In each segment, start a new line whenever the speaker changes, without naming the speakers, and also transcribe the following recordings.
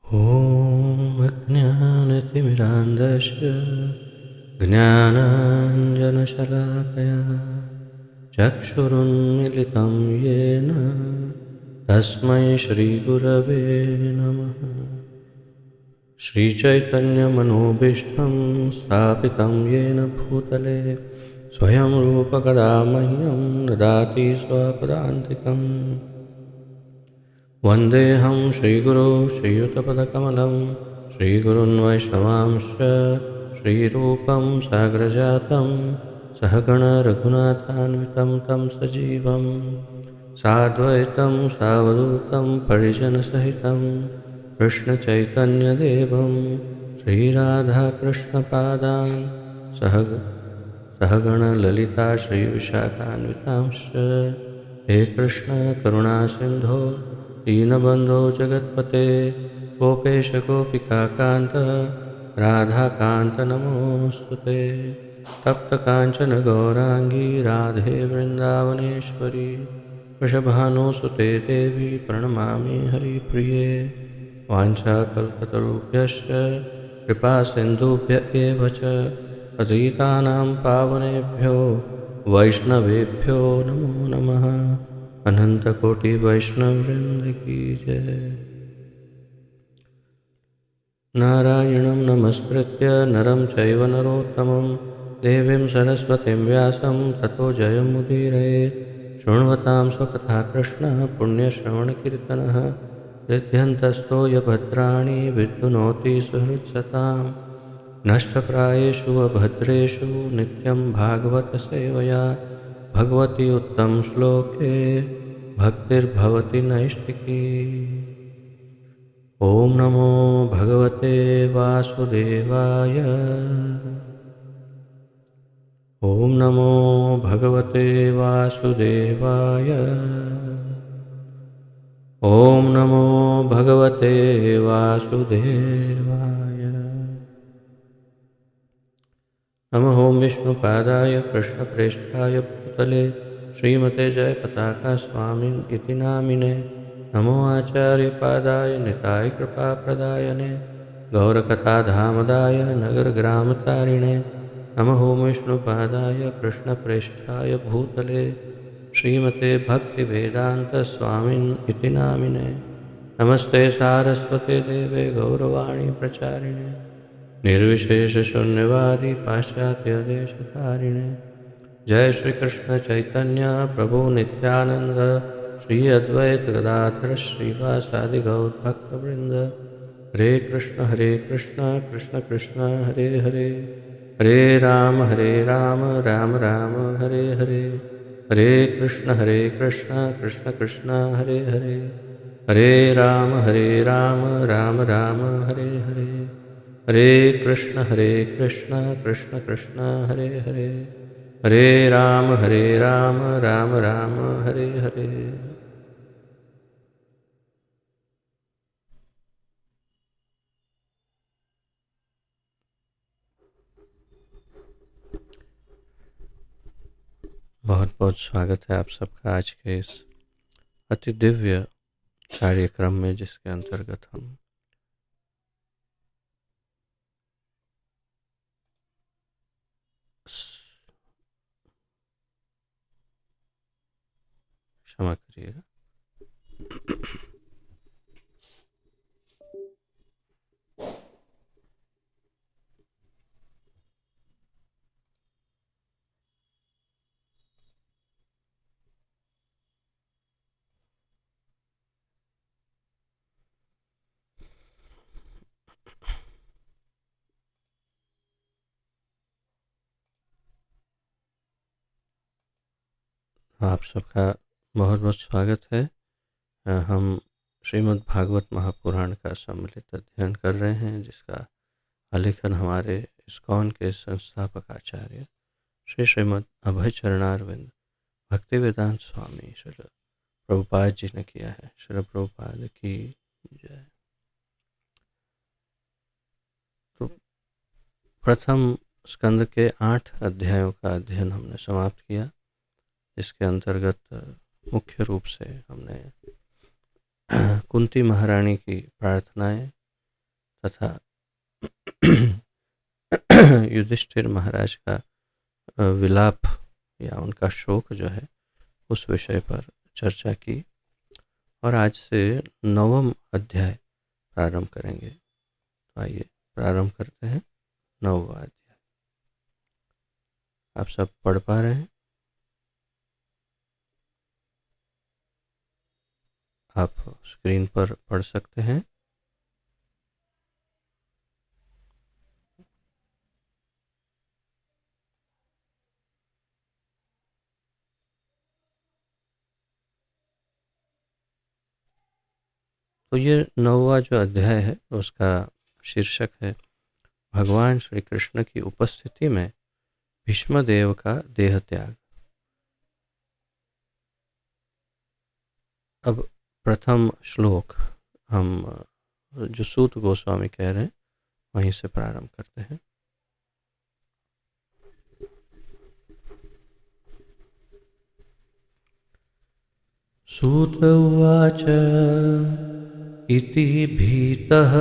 ॐ अज्ञानतिमिरान्धस्य ज्ञानाञ्जनशलाकया चक्षुरुन्मिलितं येन तस्मै श्रीगुरवे नमः। श्रीचैतन्यमनोभीष्टं स्थापितं येन भूतले स्वयं रूपकदा मह्यं ददाति स्वपदान्तिकम्। वन्देऽहं श्रीगुरो श्रीयुतपदकमलं श्रीगुरुन् वैष्णवांश्च श्रीरूपं साग्रजातं सहगणरघुनाथान्वितं तं सजीवं साद्वैतं सावधूतं परिजनसहितं कृष्णचैतन्यदेवं श्रीराधाकृष्णपादान् सहगणललिता श्रीविशाखान्वितांश्च। हे कृष्ण करुणा सिन्धो दीनबन्धो जगत्पते गोपेश गोपिकान्त राधाकान्त नमोऽस्तुते। तप्तकाञ्चन गौराङ्गी राधे वृन्दावनेश्वरी वृषभानुसुते देवी प्रणमामि हरिप्रिये। वाञ्छाकल्पतरुभ्यश्च कृपासिन्धुभ्य एव च पतितानां पावनेभ्यो वैष्णवेभ्यो नमो नमः। अनंतकोटि वैष्णववृंद की जय। नारायणं नमस्कृत्य नरं चैव नरोत्तमं देवीं सरस्वतीं व्यासं ततो जयमुदीरयेत्। शृण्वतां स्वकथा कृष्णः पुण्यश्रवणकीर्तनः हृद्यन्तस्थो यभद्राणि विद्युनोति सुहृत्सतां। नष्टप्रायेषु अभद्रेषु नित्यं भागवतसेवया भगवती उत्तमश्लोके भक्तिर्भवति नैष्ठिकी। ॐ नमो भगवते वासुदेवाय। ॐ नमो भगवते वासुदेवाय। ॐ नमो भगवते वासुदेवाय। नमः ॐ विष्णुपादाय कृष्णप्रेष्ठाय भूतले श्रीमते जयपताका स्वामिन् इति नामिने। नमो आचार्यपादाय निताय कृपाप्रदायने गौरकथाधामदाय नगरग्रामतारिणे। नमः ॐ विष्णुपादाय कृष्णप्रेष्ठाय भूतले श्रीमते भक्तिवेदान्तस्वामिन् इति नामिने। नमस्ते सारस्वते देवे गौरवाणी प्रचारिणे निर्विशेषशून्यवादी पाश्चात्यदेशतारिणे। जय श्री कृष्ण चैतन्य प्रभु नित्यानंद श्री अद्वैत गदाधर श्रीवासादि गौर भक्तवृंद। हरे कृष्ण कृष्ण कृष्ण हरे हरे हरे राम राम राम हरे हरे। हरे कृष्ण कृष्ण कृष्ण हरे हरे हरे राम राम राम हरे हरे। हरे कृष्ण कृष्ण कृष्ण हरे हरे हरे राम राम राम हरे हरे। बहुत बहुत स्वागत है आप सबका आज के इस अति दिव्य कार्यक्रम में, जिसके अंतर्गत हम क्षमा करिएगा। आप सबका बहुत बहुत स्वागत है। हम श्रीमद् भागवत महापुराण का सम्मिलित अध्ययन कर रहे हैं, जिसका आलेखन हमारे इस्कॉन के संस्थापक आचार्य श्री श्रीमद् अभय चरणारविंद भक्तिवेदांत स्वामी श्री प्रभुपाद जी ने किया है। श्री प्रभुपाद की जय। तो प्रथम स्कंद के 8 अध्यायों का अध्ययन हमने समाप्त किया, जिसके अंतर्गत मुख्य रूप से हमने कुंती महारानी की प्रार्थनाएं तथा युधिष्ठिर महाराज का विलाप या उनका शोक जो है उस विषय पर चर्चा की। और आज से 9वां अध्याय प्रारंभ करेंगे। तो आइए प्रारंभ करते हैं 9वां अध्याय। आप सब पढ़ पा रहे हैं? आप स्क्रीन पर पढ़ सकते हैं। तो ये 9वां जो अध्याय है उसका शीर्षक है भगवान श्री कृष्ण की उपस्थिति में भीष्मदेव का देह त्याग। अब प्रथम श्लोक हम जो सूत गोस्वामी कह रहे हैं वहीं से प्रारंभ करते हैं। सूत उवाच इति भीतः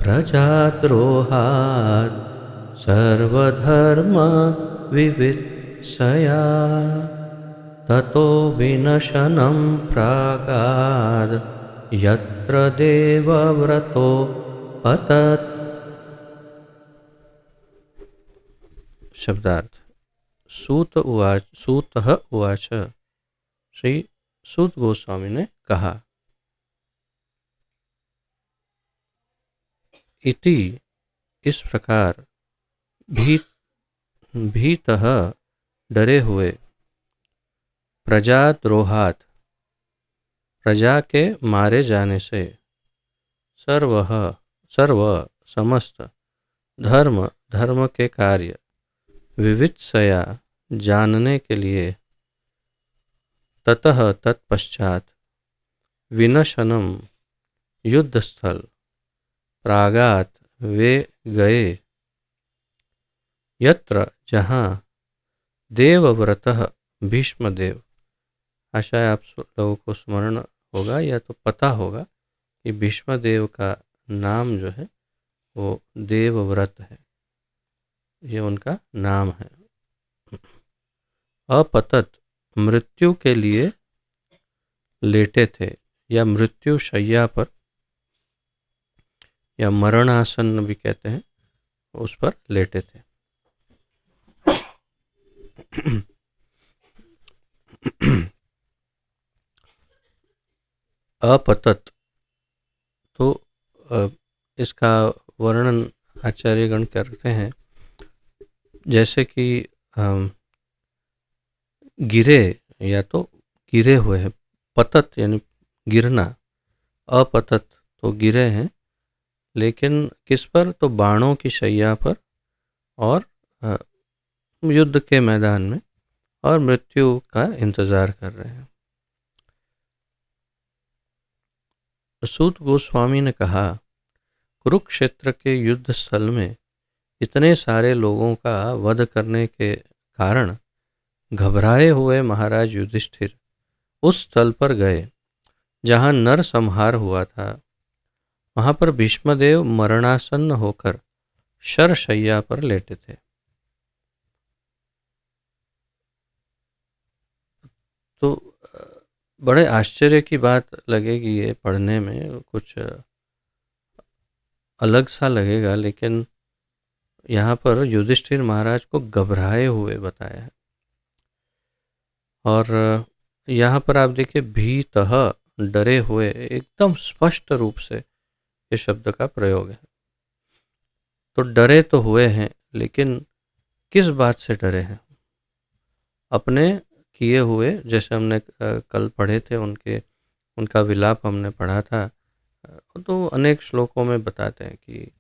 प्रजाद्रोहात् सर्वधर्म विवित्सया ततो विनशनं प्रागाद् यत्र देवव्रतो पतत्। शब्दार्थ। सूतः उवाच, श्री सूत गोस्वामी ने कहा। इति इस प्रकार, भीतः डरे हुए, प्रजाद्रोहात् प्रजा के मारे जाने से, सर्व समस्त, धर्म के कार्य, विवित्सया जानने के लिए, ततः तत्पश्चात, विनशनम युद्धस्थल, प्रागात वे गए, यत्र जहाँ, देवव्रतः भीष्मदेव। आशा है आप लोगों को स्मरण होगा या तो पता होगा कि भीष्मदेव का नाम जो है वो देवव्रत है, ये उनका नाम है। अपतत मृत्यु के लिए लेटे थे या मृत्यु शैया पर या मरणासन भी कहते हैं, उस पर लेटे थे। अपतत तो इसका वर्णन आचार्यगण करते हैं जैसे कि गिरे या तो गिरे हुए हैं, पतत यानी गिरना, अपतत तो गिरे हैं, लेकिन किस पर, तो बाणों की शैया पर और युद्ध के मैदान में, और मृत्यु का इंतजार कर रहे हैं। सूत गोस्वामी ने कहा, कुरुक्षेत्र के युद्ध स्थल में इतने सारे लोगों का वध करने के कारण घबराए हुए महाराज युधिष्ठिर उस स्थल पर गए जहां नरसंहार हुआ था। वहां पर भीष्मदेव मरणासन्न होकर शरशैया पर लेटे थे। तो बड़े आश्चर्य की बात लगेगी, ये पढ़ने में कुछ अलग सा लगेगा, लेकिन यहाँ पर युधिष्ठिर महाराज को घबराए हुए बताया है। और यहाँ पर आप देखिए, भीतः डरे हुए, एकदम स्पष्ट रूप से ये शब्द का प्रयोग है। तो डरे तो हुए हैं, लेकिन किस बात से डरे हैं? अपने किए हुए, जैसे हमने कल पढ़े थे, उनका विलाप हमने पढ़ा था। तो अनेक श्लोकों में बताते हैं कि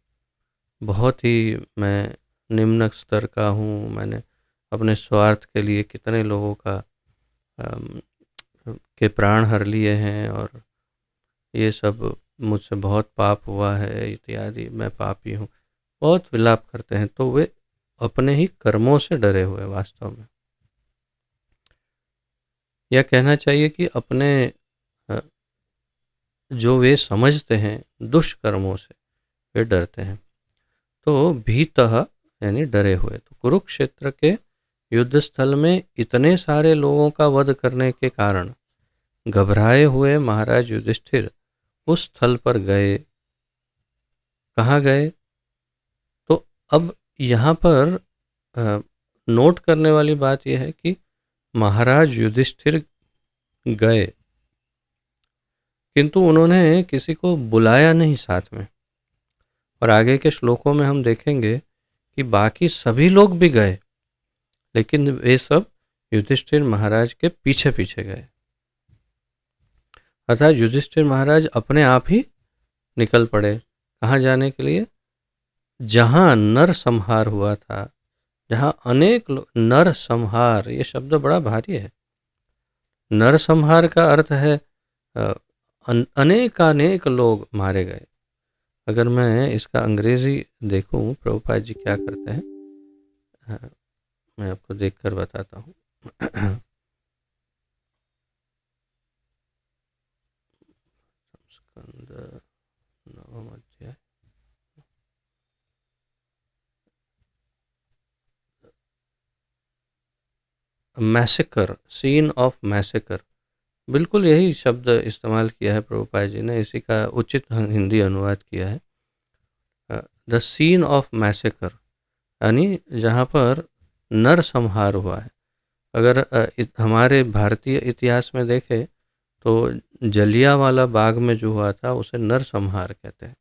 बहुत ही मैं निम्न स्तर का हूँ, मैंने अपने स्वार्थ के लिए कितने लोगों का के प्राण हर लिए हैं, और ये सब मुझसे बहुत पाप हुआ है इत्यादि, मैं पापी हूँ, बहुत विलाप करते हैं। तो वे अपने ही कर्मों से डरे हुए वास्तव में, या कहना चाहिए कि अपने जो वे समझते हैं दुष्कर्मों से, वे डरते हैं। तो भीतः यानी डरे हुए। तो कुरुक्षेत्र के युद्ध स्थल में इतने सारे लोगों का वध करने के कारण घबराए हुए महाराज युधिष्ठिर उस स्थल पर गए। कहाँ गए? तो अब यहाँ पर नोट करने वाली बात यह है कि महाराज युधिष्ठिर गए, किंतु उन्होंने किसी को बुलाया नहीं साथ में। और आगे के श्लोकों में हम देखेंगे कि बाकी सभी लोग भी गए, लेकिन वे सब युधिष्ठिर महाराज के पीछे पीछे गए। अर्थात युधिष्ठिर महाराज अपने आप ही निकल पड़े। कहाँ जाने के लिए? जहाँ नर संहार हुआ था, जहाँ अनेक नर संहार, ये शब्द बड़ा भारी है। नर संहार का अर्थ है अनेक लोग मारे गए। अगर मैं इसका अंग्रेजी देखूं, प्रभुपाद जी क्या करते हैं, मैं आपको देखकर बताता हूँ। स्कंद नवम अध्याय, मैसेकर, सीन ऑफ मैसेकर, बिल्कुल यही शब्द इस्तेमाल किया है प्रभुपाद जी ने, इसी का उचित हिंदी अनुवाद किया है। द सीन ऑफ मैसेकर यानी जहाँ पर नर संहार हुआ है। अगर हमारे भारतीय इतिहास में देखें तो जलियांवाला बाग में जो हुआ था उसे नर संहार कहते हैं।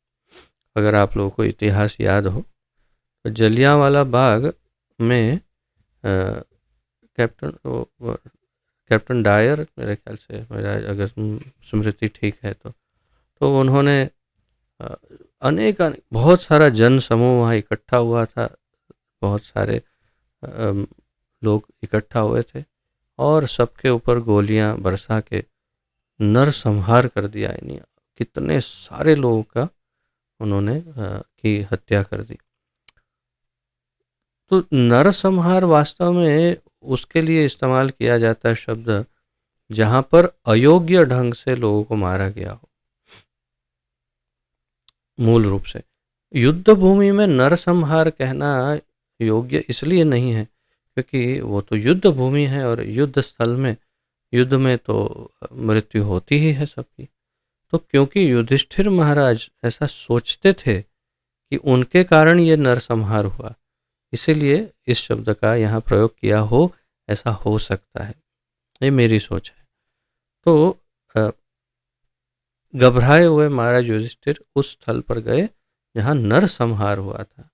अगर आप लोगों को इतिहास याद हो तो जलियांवाला बाग में कैप्टन डायर, मेरे ख्याल से, मेरा अगर स्मृति ठीक है तो उन्होंने बहुत सारा जन समूह वहाँ इकट्ठा हुआ था। बहुत सारे लोग इकट्ठा हुए थे और सबके ऊपर गोलियां बरसा के नर संहार कर दिया। यानी कितने सारे लोगों का उन्होंने की हत्या कर दी। तो नर संहार वास्तव में उसके लिए इस्तेमाल किया जाता है शब्द जहां पर अयोग्य ढंग से लोगों को मारा गया हो। मूल रूप से युद्ध भूमि में नर संहार कहना योग्य इसलिए नहीं है क्योंकि वो तो युद्ध भूमि है और युद्ध स्थल में, युद्ध में तो मृत्यु होती ही है सबकी। तो क्योंकि युधिष्ठिर महाराज ऐसा सोचते थे कि उनके कारण ये नरसंहार हुआ, इसीलिए इस शब्द का यहाँ प्रयोग किया हो, ऐसा हो सकता है, ये मेरी सोच है। तो घबराए हुए महाराज युधिष्ठिर उस स्थल पर गए जहाँ नरसंहार हुआ था।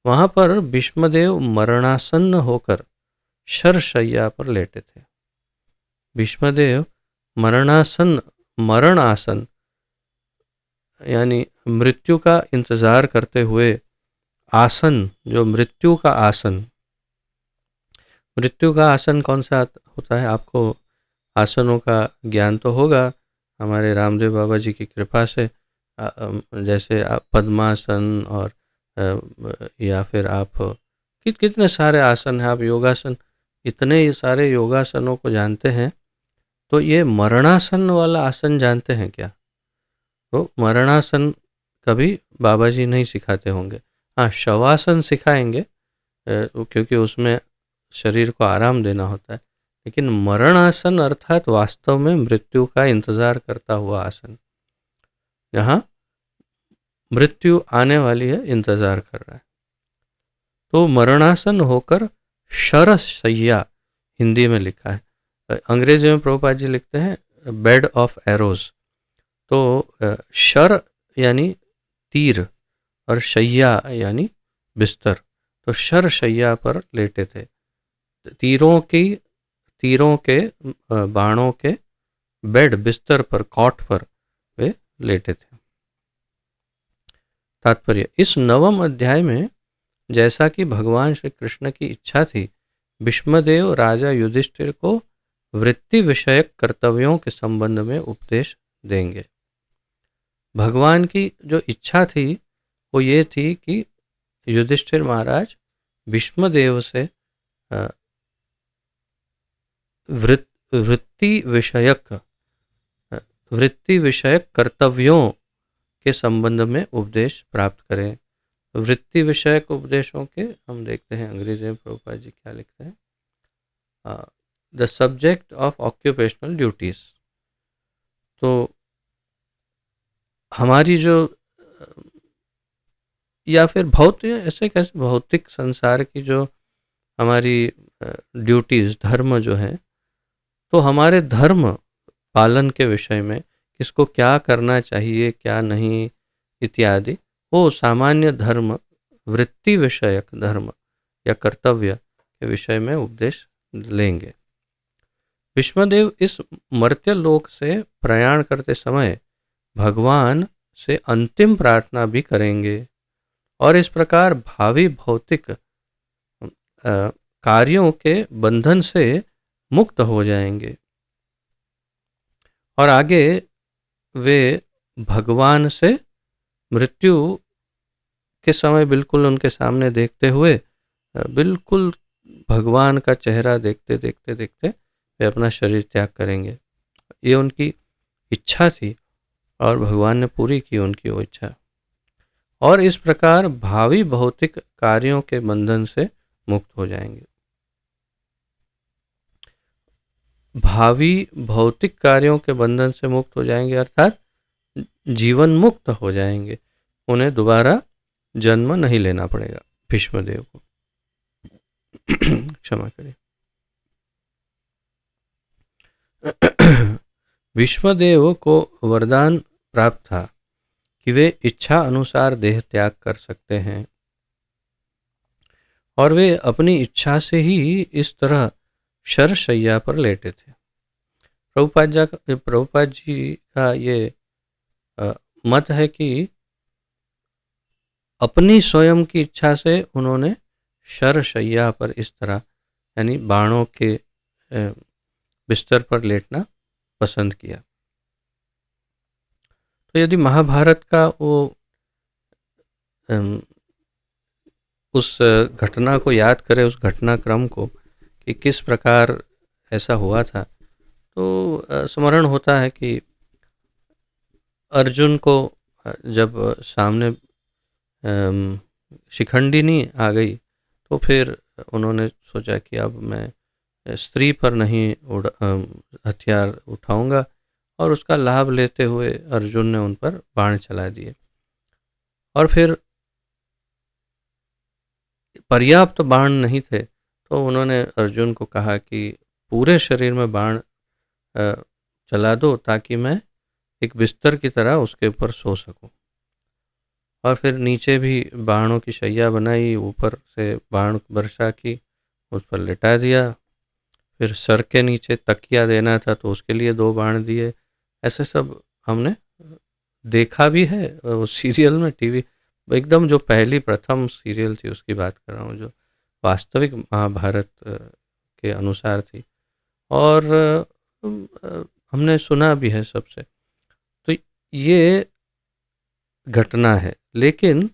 वहाँ पर भीष्मदेव मरणासन्न होकर शरशय्या पर लेटे थे। भीष्मदेव मरण आसन यानी मृत्यु का इंतजार करते हुए आसन, जो मृत्यु का आसन, मृत्यु का आसन कौन सा होता है? आपको आसनों का ज्ञान तो होगा हमारे रामदेव बाबा जी की कृपा से। जैसे आप पद्मासन और या फिर आप कितने सारे आसन हैं, आप योगासन, इतने सारे योगासनों को जानते हैं। तो ये मरणासन वाला आसन जानते हैं क्या? तो मरणासन कभी बाबा जी नहीं सिखाते होंगे। हाँ, शवासन सिखाएंगे क्योंकि उसमें शरीर को आराम देना होता है। लेकिन मरणासन अर्थात वास्तव में मृत्यु का इंतजार करता हुआ आसन, जहाँ मृत्यु आने वाली है, इंतजार कर रहा है। तो मरणासन होकर शरशय्या हिंदी में लिखा है। अंग्रेजी में प्रभुपाद जी लिखते हैं बेड ऑफ एरोज। तो शर यानी तीर और शय्या यानी बिस्तर। तो शरशय्या पर लेटे थे। तीरों के बाणों के बेड, बिस्तर पर, कॉट पर वे लेटे थे। तात्पर्य, इस नवम अध्याय में जैसा कि भगवान श्री कृष्ण की इच्छा थी, भीष्मदेव राजा युधिष्ठिर को वृत्ति विषयक कर्तव्यों के संबंध में उपदेश देंगे। भगवान की जो इच्छा थी वो ये थी कि युधिष्ठिर महाराज भीष्मदेव से वृत्ति विषयक कर्तव्यों के संबंध में उपदेश प्राप्त करें। वृत्ति विषयक उपदेशों के हम देखते हैं अंग्रेजी में प्रभुपाद जी क्या लिखते हैं, the subject of occupational duties. तो हमारी जो या फिर भौतिक, ऐसे कैसे भौतिक संसार की जो हमारी ड्यूटीज, धर्म जो है, तो हमारे धर्म पालन के विषय में किसको क्या करना चाहिए क्या नहीं इत्यादि, वो सामान्य धर्म, वृत्ति विषयक धर्म या कर्तव्य के विषय में उपदेश लेंगे। विष्णुदेव इस मर्त्य लोक से प्रयाण करते समय भगवान से अंतिम प्रार्थना भी करेंगे और इस प्रकार भावी भौतिक कार्यों के बंधन से मुक्त हो जाएंगे और आगे वे भगवान से मृत्यु के समय बिल्कुल उनके सामने देखते हुए, बिल्कुल भगवान का चेहरा देखते देखते देखते वे अपना शरीर त्याग करेंगे। ये उनकी इच्छा थी और भगवान ने पूरी की उनकी वो इच्छा, और इस प्रकार भावी भौतिक कार्यों के बंधन से मुक्त हो जाएंगे। भावी भौतिक कार्यों के बंधन से मुक्त हो जाएंगे अर्थात जीवन मुक्त हो जाएंगे, उन्हें दोबारा जन्म नहीं लेना पड़ेगा भीष्मदेव को। क्षमा करें। भीष्मदेव को वरदान प्राप्त था कि वे इच्छा अनुसार देह त्याग कर सकते हैं और वे अपनी इच्छा से ही इस तरह शरशैया पर लेटे थे। प्रभुपाद जी का ये मत है कि अपनी स्वयं की इच्छा से उन्होंने शरशैया पर इस तरह यानी बाणों के बिस्तर पर लेटना पसंद किया। तो यदि महाभारत का वो उस घटना को याद करें, उस घटनाक्रम को कि किस प्रकार ऐसा हुआ था, तो स्मरण होता है कि अर्जुन को जब सामने शिखंडिनी आ गई तो फिर उन्होंने सोचा कि अब मैं स्त्री पर नहीं हथियार उठाऊंगा, और उसका लाभ लेते हुए अर्जुन ने उन पर बाण चला दिए और फिर पर्याप्त बाण नहीं थे तो उन्होंने अर्जुन को कहा कि पूरे शरीर में बाण चला दो ताकि मैं एक बिस्तर की तरह उसके ऊपर सो सकूं। और फिर नीचे भी बाणों की शैया बनाई, ऊपर से बाण वर्षा की, उस पर लिटा दिया। फिर सर के नीचे तकिया देना था तो उसके लिए 2 बाण दिए। ऐसे सब हमने देखा भी है वो सीरियल में, टीवी एकदम जो पहली प्रथम सीरियल थी उसकी बात कर रहा हूँ, जो वास्तविक महाभारत के अनुसार थी, और हमने सुना भी है सबसे। तो ये घटना है, लेकिन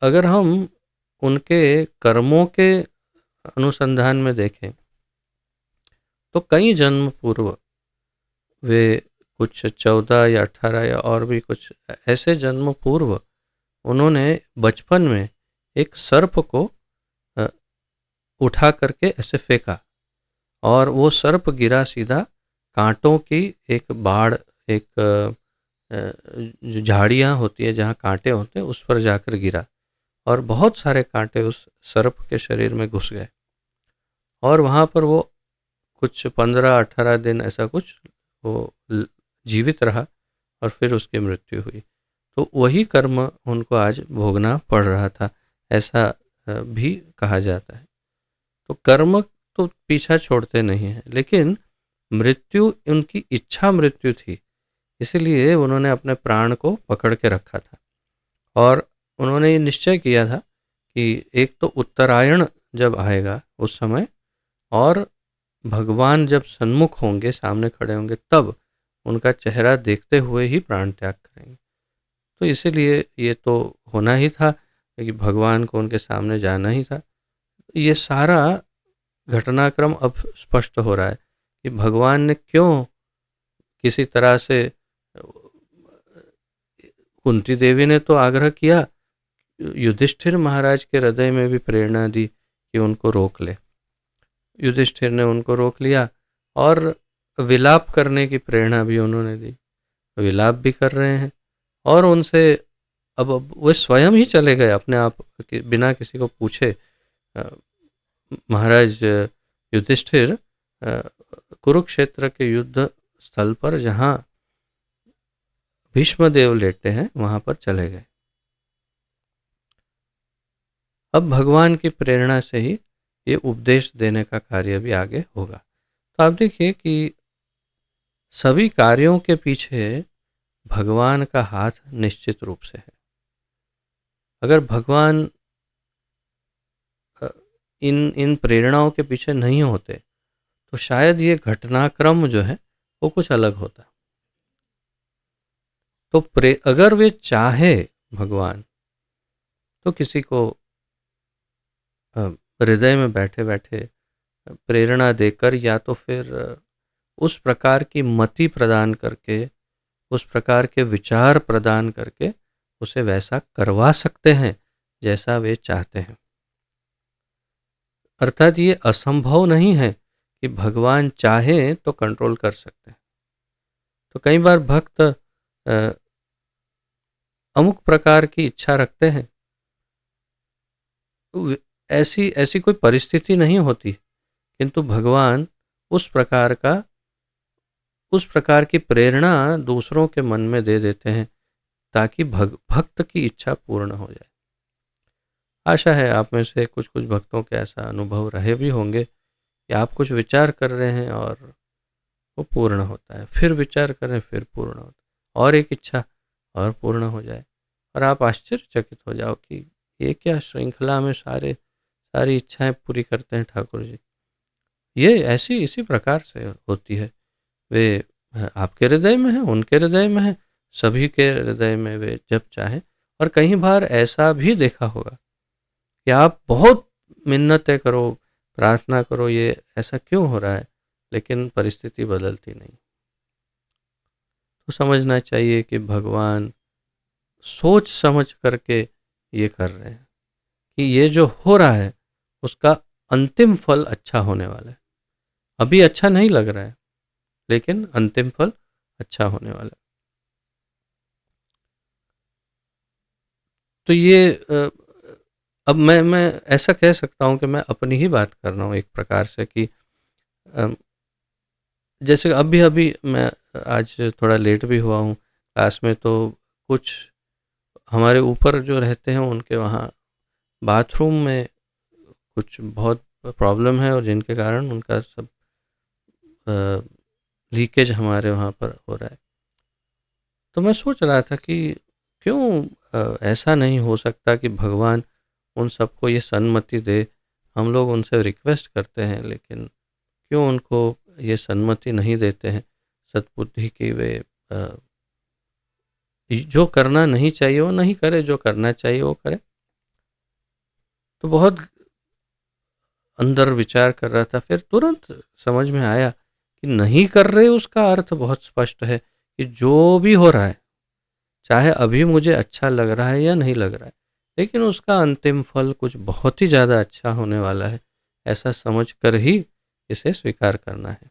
अगर हम उनके कर्मों के अनुसंधान में देखें तो कई जन्म पूर्व वे कुछ 14 या 18 या और भी कुछ ऐसे जन्म पूर्व उन्होंने बचपन में एक सर्प को उठा करके ऐसे फेंका और वो सर्प गिरा सीधा कांटों की एक बाड़, एक जो झाड़ियाँ होती है जहाँ कांटे होते हैं उस पर जाकर गिरा और बहुत सारे कांटे उस सर्प के शरीर में घुस गए और वहाँ पर वो कुछ 15-18 दिन ऐसा कुछ वो जीवित रहा और फिर उसकी मृत्यु हुई। तो वही कर्म उनको आज भोगना पड़ रहा था, ऐसा भी कहा जाता है। तो कर्म तो पीछा छोड़ते नहीं हैं, लेकिन मृत्यु उनकी इच्छा मृत्यु थी, इसलिए उन्होंने अपने प्राण को पकड़ के रखा था और उन्होंने ये निश्चय किया था कि एक तो उत्तरायण जब आएगा उस समय और भगवान जब सन्मुख होंगे, सामने खड़े होंगे, तब उनका चेहरा देखते हुए ही प्राण त्याग करेंगे। तो इसीलिए ये तो होना ही था कि भगवान को उनके सामने जाना ही था। ये सारा घटनाक्रम अब स्पष्ट हो रहा है कि भगवान ने क्यों किसी तरह से कुंती देवी ने तो आग्रह किया, युधिष्ठिर महाराज के हृदय में भी प्रेरणा दी कि उनको रोक ले। युधिष्ठिर ने उनको रोक लिया और विलाप करने की प्रेरणा भी उन्होंने दी। विलाप भी कर रहे हैं और उनसे अब वे स्वयं ही चले गए अपने आप बिना किसी को पूछे। महाराज युधिष्ठिर कुरुक्षेत्र के युद्ध स्थल पर जहाँ भीष्मदेव लेटे हैं वहां पर चले गए। अब भगवान की प्रेरणा से ही ये उपदेश देने का कार्य भी आगे होगा। तो आप देखिए कि सभी कार्यों के पीछे भगवान का हाथ निश्चित रूप से है। अगर भगवान इन प्रेरणाओं के पीछे नहीं होते तो शायद ये घटनाक्रम जो है वो कुछ अलग होता। तो अगर वे चाहे भगवान तो किसी को हृदय में बैठे बैठे प्रेरणा देकर या तो फिर उस प्रकार की मति प्रदान करके, उस प्रकार के विचार प्रदान करके उसे वैसा करवा सकते हैं जैसा वे चाहते हैं। अर्थात ये असंभव नहीं है कि भगवान चाहे तो कंट्रोल कर सकते हैं। तो कई बार भक्त अमुक प्रकार की इच्छा रखते हैं, ऐसी कोई परिस्थिति नहीं होती, किंतु भगवान उस प्रकार की प्रेरणा दूसरों के मन में दे देते हैं ताकि भक्त की इच्छा पूर्ण हो जाए। आशा है आप में से कुछ भक्तों के ऐसा अनुभव रहे भी होंगे कि आप कुछ विचार कर रहे हैं और वो पूर्ण होता है, फिर विचार करें फिर पूर्ण होता है, और एक इच्छा और पूर्ण हो जाए और आप आश्चर्यचकित हो जाओ कि ये क्या श्रृंखला में सारी इच्छाएं पूरी करते हैं ठाकुर जी। ये इसी प्रकार से होती है। वे आपके हृदय में है, उनके हृदय में है, सभी के हृदय में वे जब चाहें। और कई बार ऐसा भी देखा होगा कि आप बहुत मिन्नतें करो, प्रार्थना करो, ये ऐसा क्यों हो रहा है, लेकिन परिस्थिति बदलती नहीं। तो समझना चाहिए कि भगवान सोच समझ करके ये कर रहे हैं कि ये जो हो रहा है उसका अंतिम फल अच्छा होने वाला है। अभी अच्छा नहीं लग रहा है लेकिन अंतिम फल अच्छा होने वाला है। तो ये अब मैं ऐसा कह सकता हूँ कि मैं अपनी ही बात कर रहा हूँ एक प्रकार से कि जैसे अभी मैं आज थोड़ा लेट भी हुआ हूँ क्लास में, तो कुछ हमारे ऊपर जो रहते हैं उनके वहाँ बाथरूम में कुछ बहुत प्रॉब्लम है और जिनके कारण उनका सब लीकेज हमारे वहाँ पर हो रहा है। तो मैं सोच रहा था कि क्यों ऐसा नहीं हो सकता कि भगवान उन सबको ये सन्मति दे। हम लोग उनसे रिक्वेस्ट करते हैं लेकिन क्यों उनको ये सन्मति नहीं देते हैं सद्बुद्धि की, वे जो करना नहीं चाहिए वो नहीं करे, जो करना चाहिए वो करे। तो बहुत अंदर विचार कर रहा था, फिर तुरंत समझ में आया कि नहीं कर रहे उसका अर्थ बहुत स्पष्ट है कि जो भी हो रहा है, चाहे अभी मुझे अच्छा लग रहा है या नहीं लग रहा है, लेकिन उसका अंतिम फल कुछ बहुत ही ज़्यादा अच्छा होने वाला है, ऐसा समझ कर ही इसे स्वीकार करना है।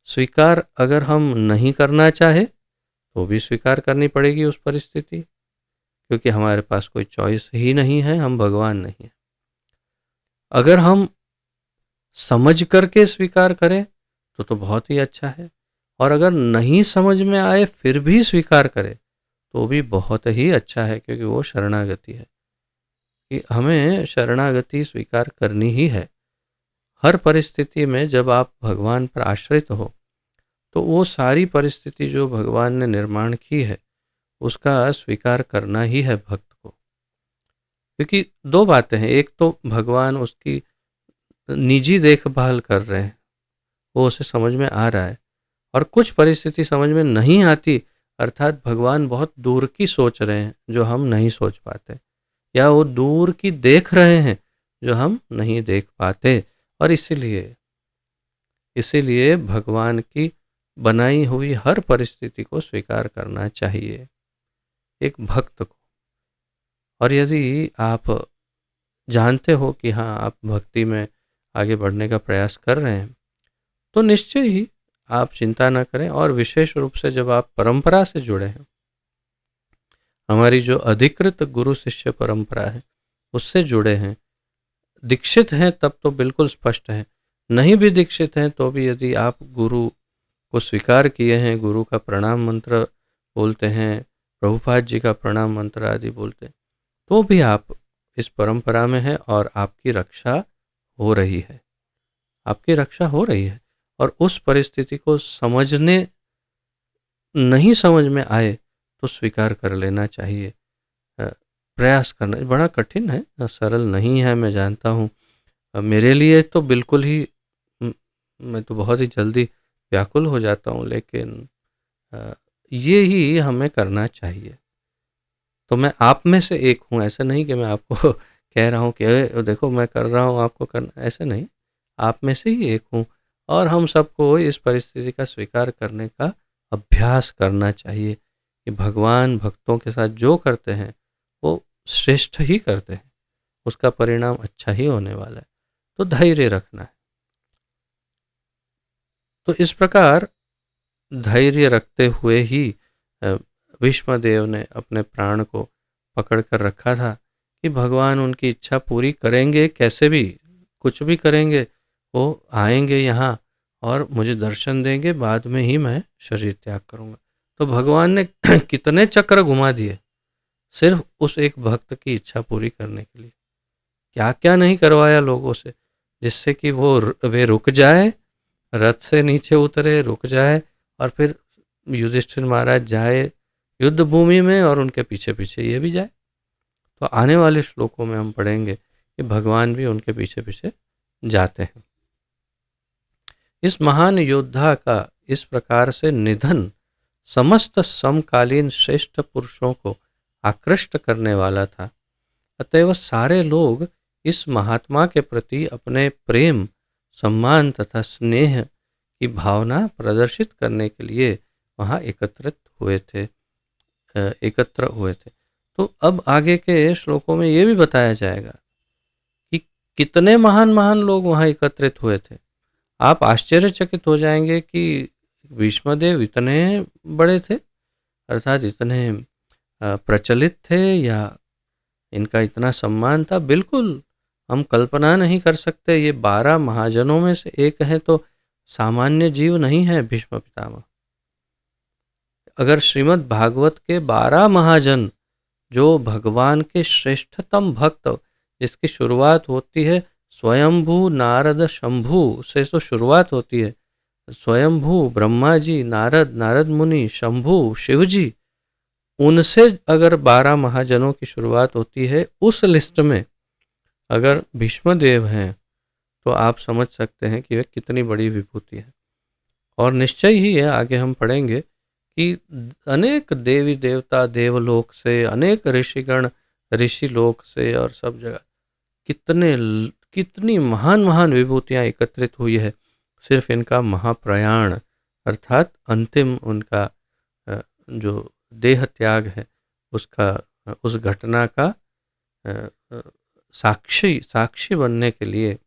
स्वीकार अगर हम नहीं करना चाहे तो भी स्वीकार करनी पड़ेगी उस परिस्थिति, क्योंकि हमारे पास कोई चॉइस ही नहीं है, हम भगवान नहीं हैं। अगर हम समझ करके स्वीकार करें तो बहुत ही अच्छा है, और अगर नहीं समझ में आए फिर भी स्वीकार करें तो भी बहुत ही अच्छा है, क्योंकि वो शरणागति है कि हमें शरणागति स्वीकार करनी ही है। हर परिस्थिति में जब आप भगवान पर आश्रित हो तो वो सारी परिस्थिति जो भगवान ने निर्माण की है उसका स्वीकार करना ही है भक्त को। क्योंकि दो बातें हैं, एक तो भगवान उसकी निजी देखभाल कर रहे हैं, वो उसे समझ में आ रहा है, और कुछ परिस्थिति समझ में नहीं आती, अर्थात भगवान बहुत दूर की सोच रहे हैं जो हम नहीं सोच पाते, या वो दूर की देख रहे हैं जो हम नहीं देख पाते। और इसीलिए भगवान की बनाई हुई हर परिस्थिति को स्वीकार करना चाहिए। एक भक्त को। और यदि आप जानते हो कि हाँ, आप भक्ति में आगे बढ़ने का प्रयास कर रहे हैं, तो निश्चय ही आप चिंता ना करें। और विशेष रूप से जब आप परंपरा से जुड़े हैं, हमारी जो अधिकृत गुरु शिष्य परंपरा है उससे जुड़े हैं, दीक्षित हैं, तब तो बिल्कुल स्पष्ट है। नहीं भी दीक्षित हैं तो भी यदि आप गुरु को स्वीकार किए हैं, गुरु का प्रणाम मंत्र बोलते हैं, प्रभुपाद जी का प्रणाम मंत्र आदि बोलते हैं, तो भी आप इस परंपरा में हैं और आपकी रक्षा हो रही है, आपकी रक्षा हो रही है। और उस परिस्थिति को समझने नहीं समझ में आए तो स्वीकार कर लेना चाहिए। अ, प्रयास करना बड़ा कठिन है, सरल नहीं है, मैं जानता हूँ। मेरे लिए तो बिल्कुल ही उम, मैं तो बहुत ही जल्दी व्याकुल हो जाता हूँ, लेकिन अ, ये ही हमें करना चाहिए। तो मैं आप में से एक हूँ, ऐसा नहीं कि मैं आपको कह रहा हूँ कि देखो मैं कर रहा हूँ आपको करना, ऐसा नहीं। आप में से ही एक हूँ और हम सबको इस परिस्थिति का स्वीकार करने का अभ्यास करना चाहिए कि भगवान भक्तों के साथ जो करते हैं वो श्रेष्ठ ही करते हैं, उसका परिणाम अच्छा ही होने वाला है। तो धैर्य रखना है। तो इस प्रकार धैर्य रखते हुए ही अ, भीष्मदेव ने अपने प्राण को पकड़ कर रखा था कि भगवान उनकी इच्छा पूरी करेंगे, कैसे भी कुछ भी करेंगे, वो आएंगे यहाँ और मुझे दर्शन देंगे, बाद में ही मैं शरीर त्याग करूँगा। तो भगवान ने कितने चक्र घुमा दिए सिर्फ उस एक भक्त की इच्छा पूरी करने के लिए। क्या क्या नहीं करवाया लोगों से, जिससे कि वे रुक जाए, रथ से नीचे उतरे, रुक जाए और फिर युधिष्ठिर महाराज जाए युद्ध भूमि में और उनके पीछे पीछे ये भी जाए। तो आने वाले श्लोकों में हम पढ़ेंगे कि भगवान भी उनके पीछे पीछे जाते हैं। इस महान योद्धा का इस प्रकार से निधन समस्त समकालीन श्रेष्ठ पुरुषों को आकृष्ट करने वाला था। अतएव सारे लोग इस महात्मा के प्रति अपने प्रेम, सम्मान तथा स्नेह की भावना प्रदर्शित करने के लिए वहाँ एकत्र हुए थे। तो अब आगे के श्लोकों में ये भी बताया जाएगा कि कितने महान महान लोग वहाँ एकत्रित हुए थे। आप आश्चर्यचकित हो जाएंगे कि भीष्मदेव इतने बड़े थे, अर्थात इतने प्रचलित थे, या इनका इतना सम्मान था। बिल्कुल हम कल्पना नहीं कर सकते। ये 12 महाजनों में से एक है, तो सामान्य जीव नहीं है भीष्म पितामह। अगर श्रीमद् भागवत के 12 महाजन, जो भगवान के श्रेष्ठतम भक्त, जिसकी शुरुआत होती है स्वयंभू नारद शंभू से, तो शुरुआत होती है स्वयंभू ब्रह्मा जी, नारद, नारद मुनि, शंभू शिव जी, उनसे अगर 12 महाजनों की शुरुआत होती है, उस लिस्ट में अगर भीष्मदेव हैं तो आप समझ सकते हैं कि वे कितनी बड़ी विभूति है। और निश्चय ही है, आगे हम पढ़ेंगे कि अनेक देवी देवता देवलोक से, अनेक ऋषिगण ऋषि लोक से, और सब जगह कितनी महान महान विभूतियां एकत्रित हुई है सिर्फ इनका महाप्रयाण, अर्थात अंतिम उनका जो देह त्याग है उसका, उस घटना का अ, अ, साक्षी साक्षी बनने के लिए,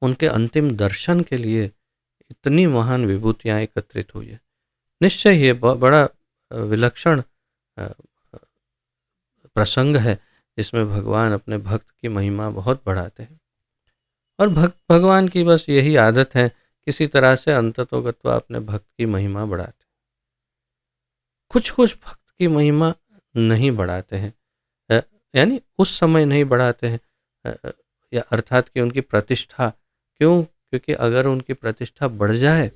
उनके अंतिम दर्शन के लिए इतनी महान विभूतियां एकत्रित हुई है। निश्चय ये बड़ा विलक्षण प्रसंग है जिसमें भगवान अपने भक्त की महिमा बहुत बढ़ाते हैं। और भक्त भगवान की बस यही आदत है, किसी तरह से अंततोगत्वा अपने भक्त की महिमा बढ़ाते हैं। कुछ कुछ भक्त की महिमा नहीं बढ़ाते हैं, अ, यानी उस समय नहीं बढ़ाते हैं, या अर्थात कि उनकी प्रतिष्ठा, क्यों? क्योंकि अगर उनकी प्रतिष्ठा बढ़ जाए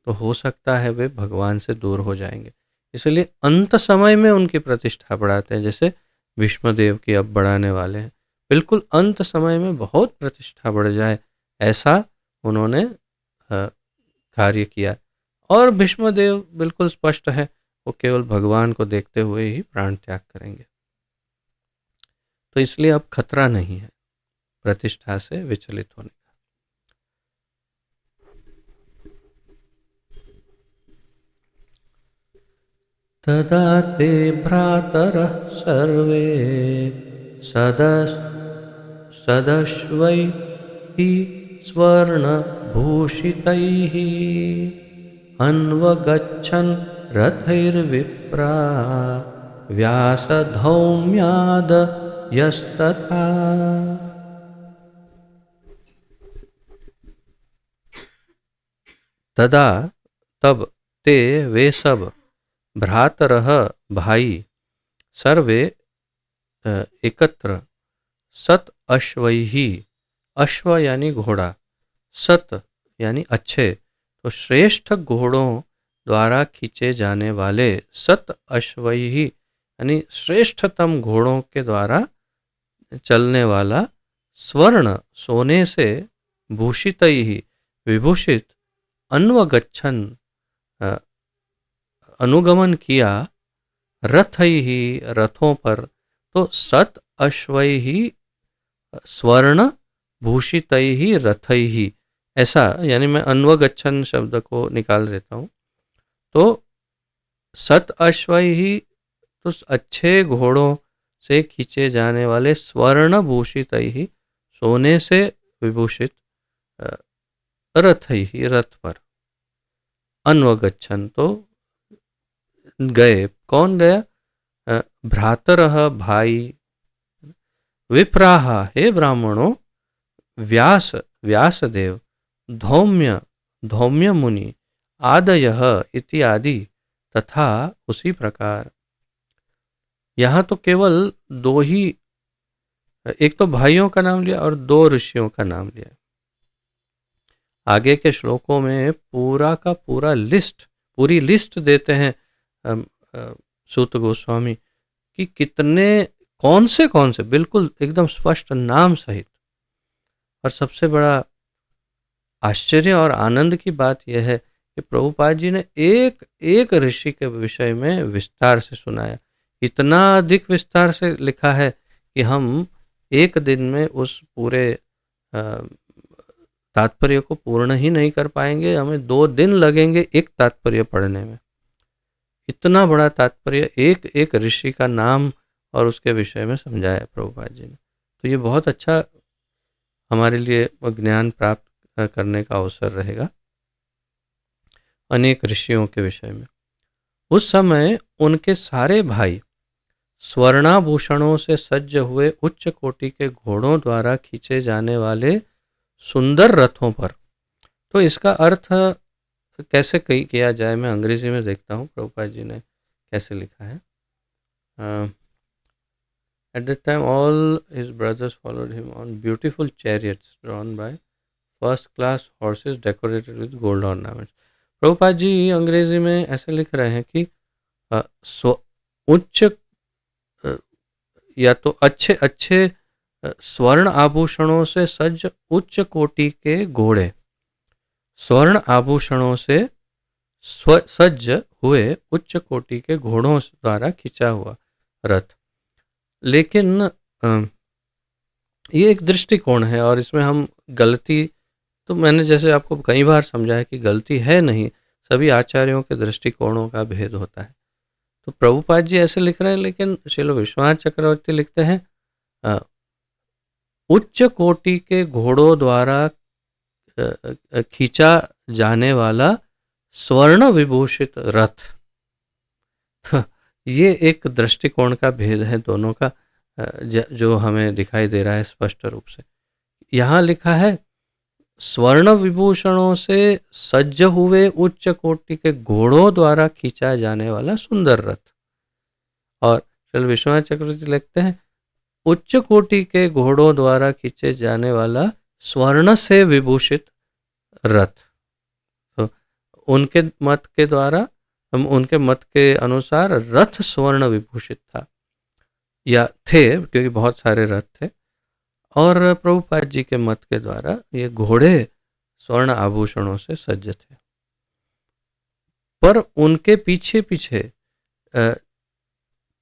तो हो सकता है वे भगवान से दूर हो जाएंगे। इसलिए अंत समय में उनकी प्रतिष्ठा बढ़ाते हैं, जैसे भीष्मदेव की अब बढ़ाने वाले हैं। बिल्कुल अंत समय में बहुत प्रतिष्ठा बढ़ जाए, ऐसा उन्होंने कार्य किया। और भीष्मदेव बिल्कुल स्पष्ट है, वो केवल भगवान को देखते हुए ही प्राण त्याग करेंगे। तो इसलिए अब खतरा नहीं है प्रतिष्ठा से विचलित होने का। तदा ते भ्रातरः सर्वे सदश्वै हि स्वर्णभूषितैः अन्वगच्छन् रथैर्विप्रा व्यासधौम्यादयस्तथा। तदा तब ते वे सब भ्रातरः भाई सर्वे एकत्र सत अश्वैहि अश्व यानी घोड़ा सत यानी अच्छे तो श्रेष्ठ घोड़ों द्वारा खींचे जाने वाले सत अश्वैहि यानी श्रेष्ठतम घोड़ों के द्वारा चलने वाला स्वर्ण सोने से भूषित ही विभूषित अन्वगच्छन अनुगमन किया रथ ही रथों पर तो सत अश्वै ही स्वर्ण भूषित ही रथ ही ऐसा यानी मैं अन्वगच्छन शब्द को निकाल लेता हूँ तो सत अश्वै ही तो अच्छे घोड़ों से खींचे जाने वाले स्वर्ण भूषित ही सोने से विभूषित रथ ही रथ पर अन्वगच्छन तो गए कौन गया भ्रातरः भाई विप्राह हे ब्राह्मणों व्यास व्यासदेव धौम्य धौम्य मुनि आदयः इत्यादि तथा उसी प्रकार। यहाँ तो केवल दो ही एक तो भाइयों का नाम लिया और दो ऋषियों का नाम लिया। आगे के श्लोकों में पूरा का पूरा पूरी लिस्ट देते हैं सूत गोस्वामी कि कितने कौन से बिल्कुल एकदम स्पष्ट नाम सहित। और सबसे बड़ा आश्चर्य और आनंद की बात यह है कि प्रभुपाद जी ने एक एक ऋषि के विषय में विस्तार से सुनाया। इतना अधिक विस्तार से लिखा है कि हम एक दिन में उस पूरे तात्पर्य को पूर्ण ही नहीं कर पाएंगे, हमें 2 दिन लगेंगे एक तात्पर्य पढ़ने में। इतना बड़ा तात्पर्य एक एक ऋषि का नाम और उसके विषय में समझाया प्रभुपाद जी ने। तो ये बहुत अच्छा हमारे लिए ज्ञान प्राप्त करने का अवसर रहेगा अनेक ऋषियों के विषय में। उस समय उनके सारे भाई स्वर्णाभूषणों से सज्ज हुए उच्च कोटि के घोड़ों द्वारा खींचे जाने वाले सुंदर रथों पर। तो इसका अर्थ कैसे किया जाए, मैं अंग्रेजी में देखता हूँ प्रभुपाद जी ने कैसे लिखा है। At that time all his brothers followed him on beautiful chariots drawn by first class horses decorated with gold ornaments। Prabhupada ji अंग्रेजी में ऐसे लिख रहे हैं कि उच्च या तो अच्छे अच्छे स्वर्ण आभूषणों से सज्ज उच्च कोटि के घोड़े, स्वर्ण आभूषणों से सज्ज हुए उच्च कोटि के घोड़ों द्वारा खींचा हुआ रथ। लेकिन ये एक दृष्टिकोण है और इसमें हम गलती, तो मैंने जैसे आपको कई बार समझाया कि गलती है नहीं, सभी आचार्यों के दृष्टिकोणों का भेद होता है। तो प्रभुपाद जी ऐसे लिख रहे हैं, लेकिन श्रील विश्वनाथ चक्रवर्ती लिखते हैं उच्च कोटि के घोड़ों द्वारा खींचा जाने वाला स्वर्ण विभूषित रथ। तो ये एक दृष्टिकोण का भेद है दोनों का, जो हमें दिखाई दे रहा है स्पष्ट रूप से। यहाँ लिखा है स्वर्ण विभूषणों से सज्ज हुए उच्च कोटि के घोड़ों द्वारा खींचा जाने वाला सुंदर रथ। और श्री विश्वनाथ चक्रवर्ती लिखते हैं उच्च कोटि के घोड़ों द्वारा खींचे जाने वाला स्वर्ण से विभूषित रथ। तो उनके मत के द्वारा, उनके मत के अनुसार रथ स्वर्ण विभूषित था या थे, क्योंकि बहुत सारे रथ थे। और प्रभुपाद जी के मत के द्वारा ये घोड़े स्वर्ण आभूषणों से सज्ज थे। पर उनके पीछे पीछे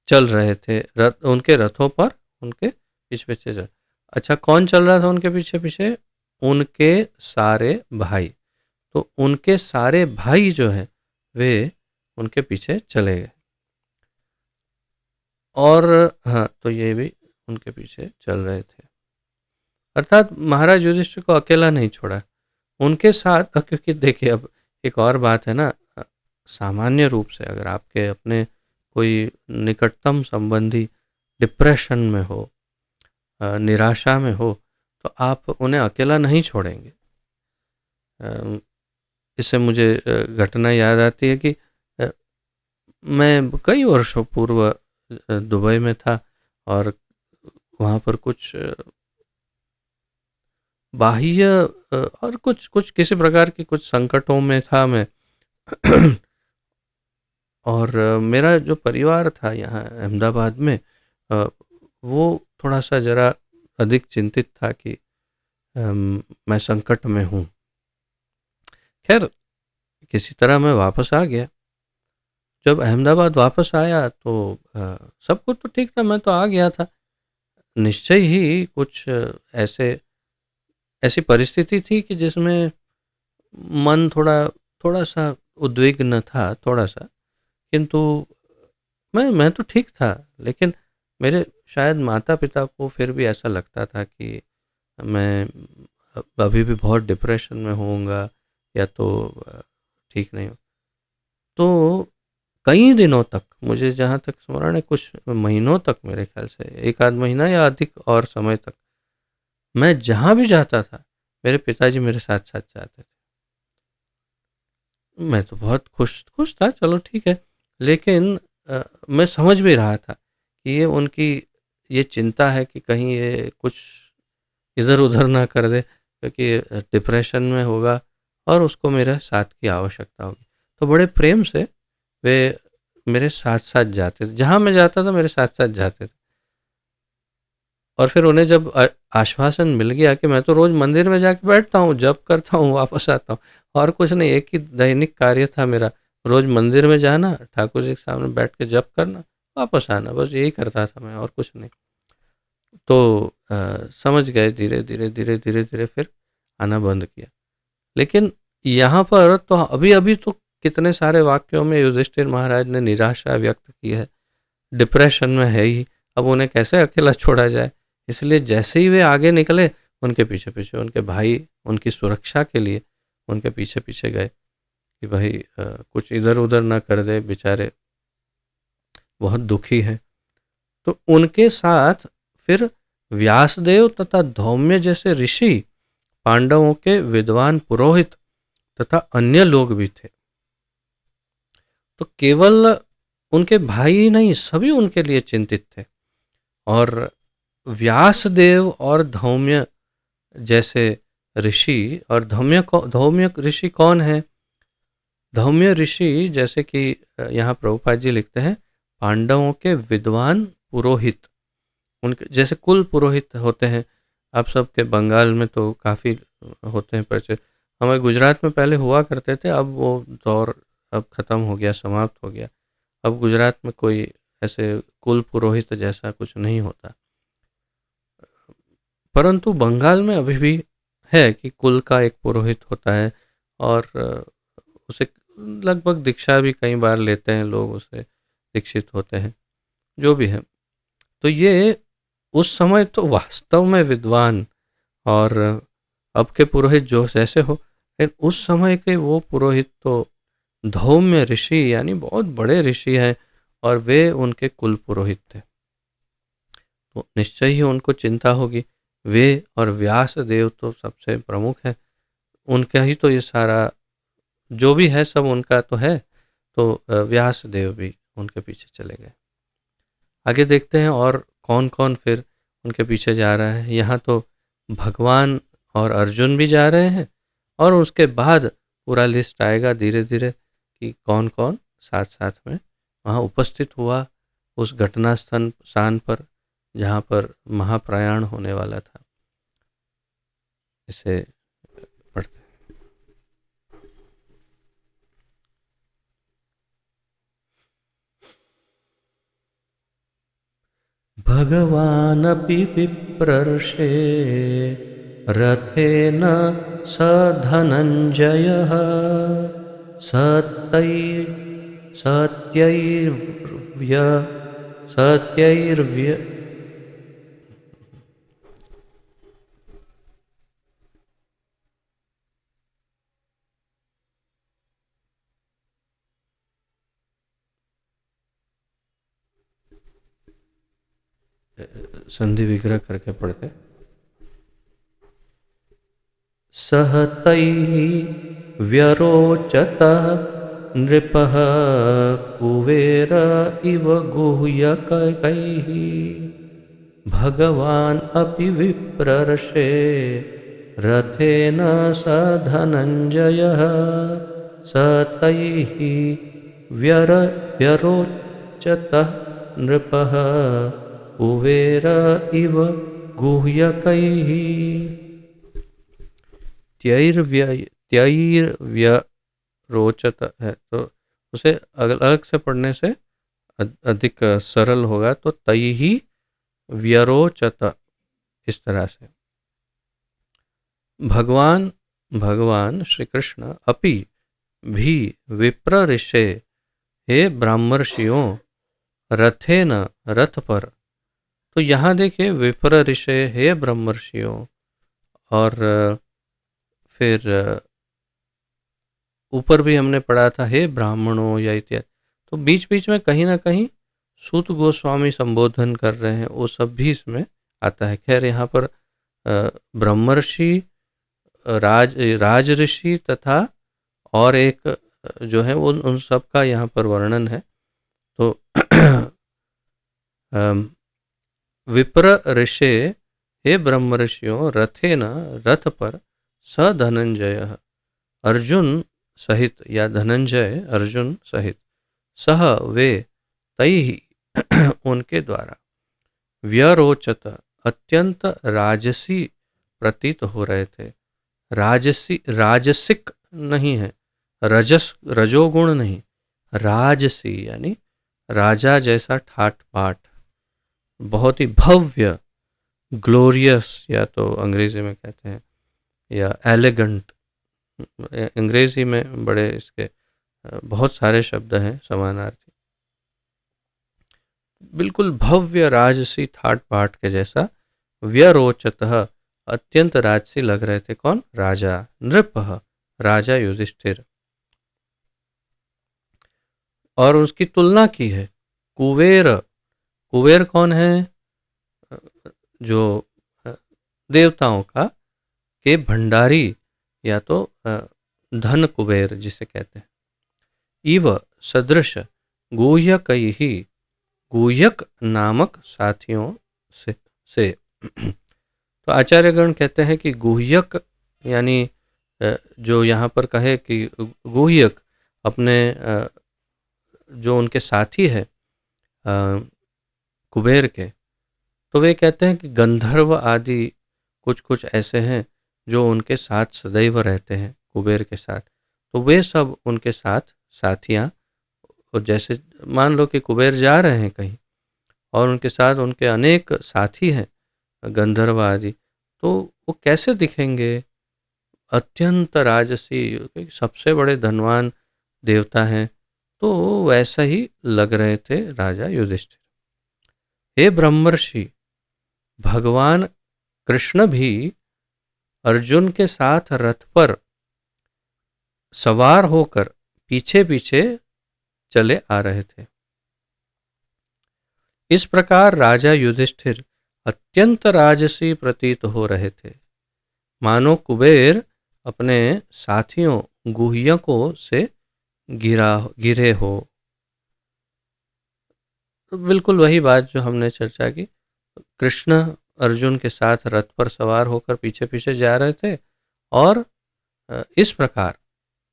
चल रहे थे रथ, उनके रथों पर उनके पीछे पीछे चल। अच्छा, कौन चल रहा था उनके पीछे पीछे? उनके सारे भाई। तो उनके सारे भाई जो है वे उनके पीछे चले गए। और हाँ, तो ये भी उनके पीछे चल रहे थे। अर्थात महाराज युधिष्ठिर को अकेला नहीं छोड़ा, उनके साथ क्योंकि देखिए अब एक और बात है ना, सामान्य रूप से अगर आपके अपने कोई निकटतम संबंधी डिप्रेशन में हो, निराशा में हो, तो आप उन्हें अकेला नहीं छोड़ेंगे। इससे मुझे घटना याद आती है कि अ, मैं कई वर्षों पूर्व दुबई में था और वहाँ पर कुछ बाह्य और कुछ कुछ किसी प्रकार की कुछ संकटों में था मैं। और मेरा जो परिवार था यहाँ अहमदाबाद में, अ, वो थोड़ा सा ज़रा अधिक चिंतित था कि मैं संकट में हूँ। खैर किसी तरह मैं वापस आ गया। जब अहमदाबाद वापस आया तो सब कुछ तो ठीक था, मैं तो आ गया था। निश्चय ही कुछ ऐसे ऐसी परिस्थिति थी कि जिसमें मन थोड़ा थोड़ा सा उद्विग्न था, थोड़ा सा। किंतु मैं तो ठीक था, लेकिन मेरे शायद माता-पिता को फिर भी ऐसा लगता था कि मैं अभी भी बहुत डिप्रेशन में होऊँगा या तो ठीक नहीं हूँ। तो कई दिनों तक, मुझे जहाँ तक स्मरण है कुछ महीनों तक, मेरे ख़्याल से 1 आध महीना या अधिक और समय तक, मैं जहाँ भी जाता था, मेरे पिताजी मेरे साथ-साथ जाते थे। मैं तो बहुत खुश खुश था, चलो ठीक है। लेकिन मैं समझ भी रहा था कि ये उनकी ये चिंता है कि कहीं ये कुछ इधर-उधर ना कर दे, क्योंकि डिप्रेशन में होगा और उसको मेरे साथ की आवश्यकता होगी। तो बड़े प्रेम से वे मेरे साथ-साथ जाते थे। जहाँ मैं जाता था मेरे साथ-साथ जाते थे। और फिर उन्हें जब आश्वासन मिल गया कि मैं तो रोज़ मंदिर में जाके बैठता हूँ, जप करता हूँ, वापस आता हूँ और कुछ नहीं, एक ही दैनिक कार्य था मेरा, रोज़ मंदिर में जाना, ठाकुर जी के सामने बैठ के जप करना, वापस आना, बस यही करता था मैं और कुछ नहीं। तो समझ गए धीरे-धीरे, धीरे-धीरे, धीरे फिर आना बंद किया। लेकिन यहाँ पर तो अभी-अभी तो कितने सारे वाक्यों में युधिष्ठिर महाराज ने निराशा व्यक्त की है, डिप्रेशन में है ही, अब उन्हें कैसे अकेला छोड़ा जाए। इसलिए जैसे ही वे आगे निकले, उनके पीछे-पीछे उनके भाई उनकी सुरक्षा के लिए उनके पीछे-पीछे गए कि भाई कुछ इधर-उधर ना कर दे, बेचारे बहुत दुखी हैं। तो उनके साथ फिर व्यासदेव तथा धौम्य जैसे ऋषि, पांडवों के विद्वान पुरोहित तथा अन्य लोग भी थे। तो केवल उनके भाई ही नहीं, सभी उनके लिए चिंतित थे। और व्यासदेव और धौम्य जैसे ऋषि, और धौम्य ऋषि कौन है? धौम्य ऋषि जैसे कि यहाँ प्रभुपाद जी लिखते हैं, पांडवों के विद्वान पुरोहित, उनके जैसे कुल पुरोहित होते हैं। आप सबके बंगाल में तो काफ़ी होते हैं परिचित। हमारे गुजरात में पहले हुआ करते थे, अब वो दौर अब ख़त्म हो गया, समाप्त हो गया। अब गुजरात में कोई ऐसे कुल पुरोहित जैसा कुछ नहीं होता। परंतु बंगाल में अभी भी है कि कुल का एक पुरोहित होता है और उसे लगभग दीक्षा भी कई बार लेते हैं लोग, उसे दीक्षित होते हैं, जो भी है। तो ये उस समय तो वास्तव में विद्वान, और अब के पुरोहित जो जैसे हो, लेकिन उस समय के वो पुरोहित तो धौम्य ऋषि यानी बहुत बड़े ऋषि हैं, और वे उनके कुल पुरोहित थे। तो निश्चय ही उनको चिंता होगी। वे और व्यास देव तो सबसे प्रमुख हैं, उनका ही तो ये सारा जो भी है सब उनका तो है। तो व्यास देव भी उनके पीछे चले गए। आगे देखते हैं और कौन कौन फिर उनके पीछे जा रहा है। यहाँ तो भगवान और अर्जुन भी जा रहे हैं, और उसके बाद पूरा लिस्ट आएगा धीरे धीरे कि कौन कौन साथ साथ में वहाँ उपस्थित हुआ उस घटना स्थान पर जहाँ पर महाप्रयाण होने वाला था। इसे पढ़ते हैं। भगवानपि विप्रर्षे रथेन स धनञ्जयः सत्यै सत्यैर्व्य सत्यैर्व्य संधि विग्रह करके पढ़ते। सह तैः व्यरोचतः नृपः कुबेर इव गुह्यकैः भगवान् अपि विप्रर्षे रथेन स धनञ्जयः स तैः व्यरोचतः नृपः कुबेर इव गुह्यकैः। त्यैर्व्यरोचत है तो उसे अलग अलग से पढ़ने से अधिक सरल होगा। तो तैहि व्यरोचत, इस तरह से। भगवान श्री कृष्ण अपि भी विप्र ऋषे, हे ब्राह्मर्षियों, रथे न, रथ पर। तो यहाँ देखिए विप्र ऋषे, हे ब्रह्मर्षियों, और फिर ऊपर भी हमने पढ़ा था हे ब्राह्मणों या इत्यादि। तो बीच बीच में कहीं ना कहीं सूत गोस्वामी संबोधन कर रहे हैं, वो सब भी इसमें आता है। खैर यहाँ पर ब्रह्मर्षि, राज ऋषि तथा और एक जो है वो उन सब का यहाँ पर वर्णन है। तो विप्र ऋषे, हे ब्रह्म ऋषियों, रथे न, रथ पर, स धनंजय, अर्जुन सहित, या धनंजय अर्जुन सहित, सह वे, तैहि उनके द्वारा, व्यरोचत अत्यंत राजसी प्रतीत हो रहे थे। राजसी, राजसिक नहीं है, रजोगुण नहीं, राजसी यानी राजा जैसा ठाट बाट, बहुत ही भव्य, ग्लोरियस, या तो अंग्रेजी में कहते हैं, या एलिगेंट। अंग्रेजी में बड़े इसके बहुत सारे शब्द हैं समानार्थी। बिल्कुल भव्य राजसी ठाट बाट के जैसा, व्यरोचतः अत्यंत राजसी लग रहे थे। कौन? राजा। नृपः, राजा युधिष्ठिर। और उसकी तुलना की है कुबेर। कुबेर कौन है? जो देवताओं का के भंडारी, या तो धन कुबेर जिसे कहते हैं। इव सदृश गुह्यक ही, गुह्यक नामक साथियों से। तो आचार्यगण कहते हैं कि गुह्यक यानी जो यहाँ पर कहे कि गुह्यक अपने जो उनके साथी है कुबेर के, तो वे कहते हैं कि गंधर्व आदि कुछ कुछ ऐसे हैं जो उनके साथ सदैव रहते हैं कुबेर के साथ। तो वे सब उनके साथ साथियाँ, और जैसे मान लो कि कुबेर जा रहे हैं कहीं और उनके साथ उनके अनेक साथी हैं गंधर्व आदि, तो वो कैसे दिखेंगे? अत्यंत राजसी, सबसे बड़े धनवान देवता हैं। तो वैसा ही लग रहे थे राजा युधिष्ठिर। हे ब्रह्मर्षि, भगवान कृष्ण भी अर्जुन के साथ रथ पर सवार होकर पीछे पीछे चले आ रहे थे। इस प्रकार राजा युधिष्ठिर अत्यंत राजसी प्रतीत हो रहे थे, मानो कुबेर अपने साथियों गुह्यकों से घिरे हो। तो बिल्कुल वही बात जो हमने चर्चा की, कृष्ण अर्जुन के साथ रथ पर सवार होकर पीछे पीछे जा रहे थे। और इस प्रकार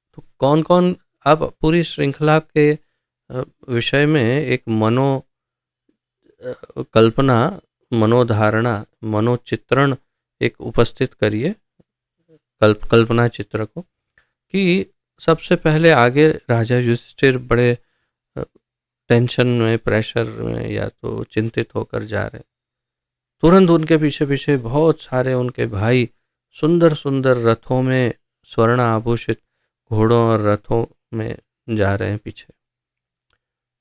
तो कौन कौन, अब पूरी श्रृंखला के विषय में एक कल्पना, मनोधारणा, मनोचित्रण एक उपस्थित करिए, कल्पना चित्र को, कि सबसे पहले आगे राजा युधिष्ठिर बड़े टेंशन में, प्रेशर में, या तो चिंतित होकर जा रहे। तुरंत उनके पीछे पीछे बहुत सारे उनके भाई सुंदर सुंदर रथों में, स्वर्ण आभूषित घोड़ों और रथों में जा रहे हैं पीछे।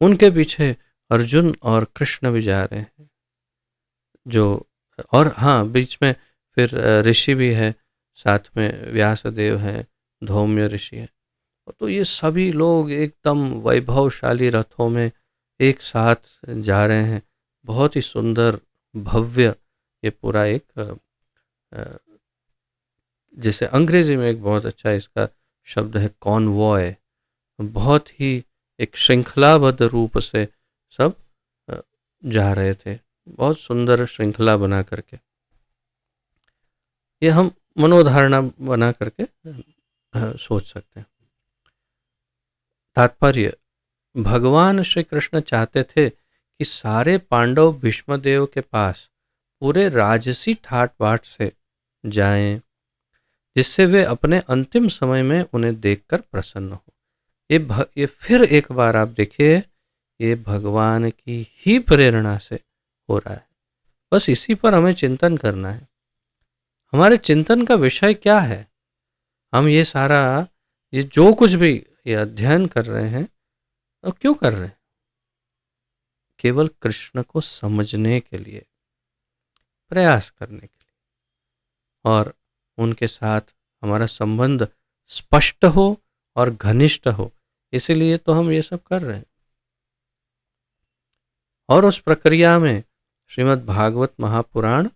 उनके पीछे अर्जुन और कृष्ण भी जा रहे हैं, जो और हाँ बीच में फिर ऋषि भी है, साथ में व्यासदेव हैं, धौम्य ऋषि है। तो ये सभी लोग एकदम वैभवशाली रथों में एक साथ जा रहे हैं। बहुत ही सुंदर भव्य ये पूरा एक अ, जैसे अंग्रेजी में एक बहुत अच्छा इसका शब्द है कॉन्वॉय, बहुत ही एक श्रृंखलाबद्ध रूप से सब अ, जा रहे थे, बहुत सुंदर श्रृंखला बना करके। ये हम मनोधारणा बना करके सोच सकते हैं। तात्पर्य, भगवान श्री कृष्ण चाहते थे कि सारे पांडव भीष्मदेव के पास पूरे राजसी ठाट बाट से जाएं, जिससे वे अपने अंतिम समय में उन्हें देखकर प्रसन्न हो। ये फिर एक बार आप देखिए, ये भगवान की ही प्रेरणा से हो रहा है। बस इसी पर हमें चिंतन करना है। हमारे चिंतन का विषय क्या है? हम ये सारा, ये जो कुछ भी ये अध्ययन कर रहे हैं, तो क्यों कर रहे हैं? केवल कृष्ण को समझने के लिए, प्रयास करने के लिए, और उनके साथ हमारा संबंध स्पष्ट हो और घनिष्ठ हो, इसीलिए तो हम ये सब कर रहे हैं। और उस प्रक्रिया में श्रीमद् भागवत महापुराण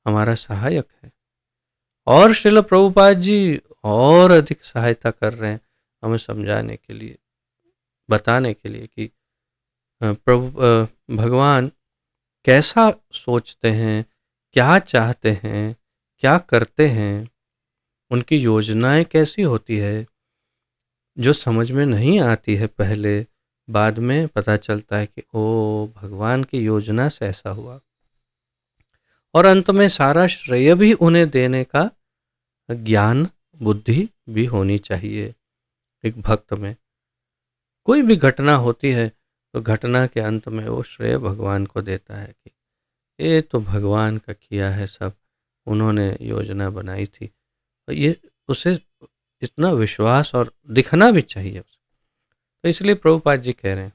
हमारा सहायक है। और श्रील प्रभुपाद जी और अधिक सहायता कर रहे हैं हमें समझाने के लिए, बताने के लिए कि भगवान कैसा सोचते हैं, क्या चाहते हैं, क्या करते हैं, उनकी योजनाएं कैसी होती है, जो समझ में नहीं आती है पहले, बाद में पता चलता है कि ओ भगवान की योजना से ऐसा हुआ। और अंत में सारा श्रेय भी उन्हें देने का ज्ञान बुद्धि भी होनी चाहिए। एक भक्त में कोई भी घटना होती है तो घटना के अंत में वो श्रेय भगवान को देता है कि ये तो भगवान का किया है सब, उन्होंने योजना बनाई थी। ये उसे इतना विश्वास और दिखना भी चाहिए उसे। तो इसलिए प्रभुपाद जी कह रहे हैं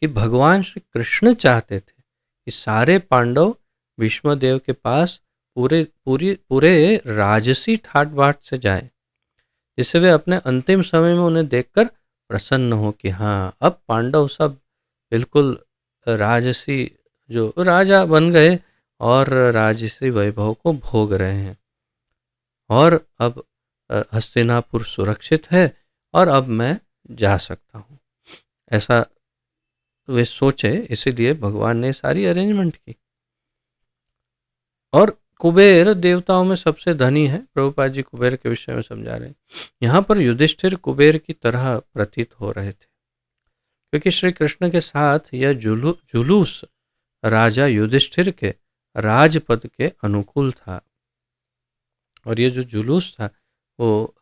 कि भगवान श्री कृष्ण चाहते थे कि सारे पांडव भीष्मदेव के पास पूरे राजसी ठाट बाट से जाएं, जिससे वे अपने अंतिम समय में उन्हें देखकर प्रसन्न हो कि हाँ अब पांडव सब बिल्कुल राजसी, जो राजा बन गए और राजसी वैभव को भोग रहे हैं, और अब हस्तिनापुर सुरक्षित है और अब मैं जा सकता हूँ, ऐसा वे सोचे। इसीलिए भगवान ने सारी अरेंजमेंट की। और कुबेर देवताओं में सबसे धनी है। प्रभुपाद जी कुबेर के विषय में समझा रहे हैं। यहाँ पर युधिष्ठिर कुबेर की तरह प्रतीत हो रहे थे, क्योंकि श्री कृष्ण के साथ यह जुलूस राजा युधिष्ठिर के राजपद के अनुकूल था। और ये जो जुलूस था वो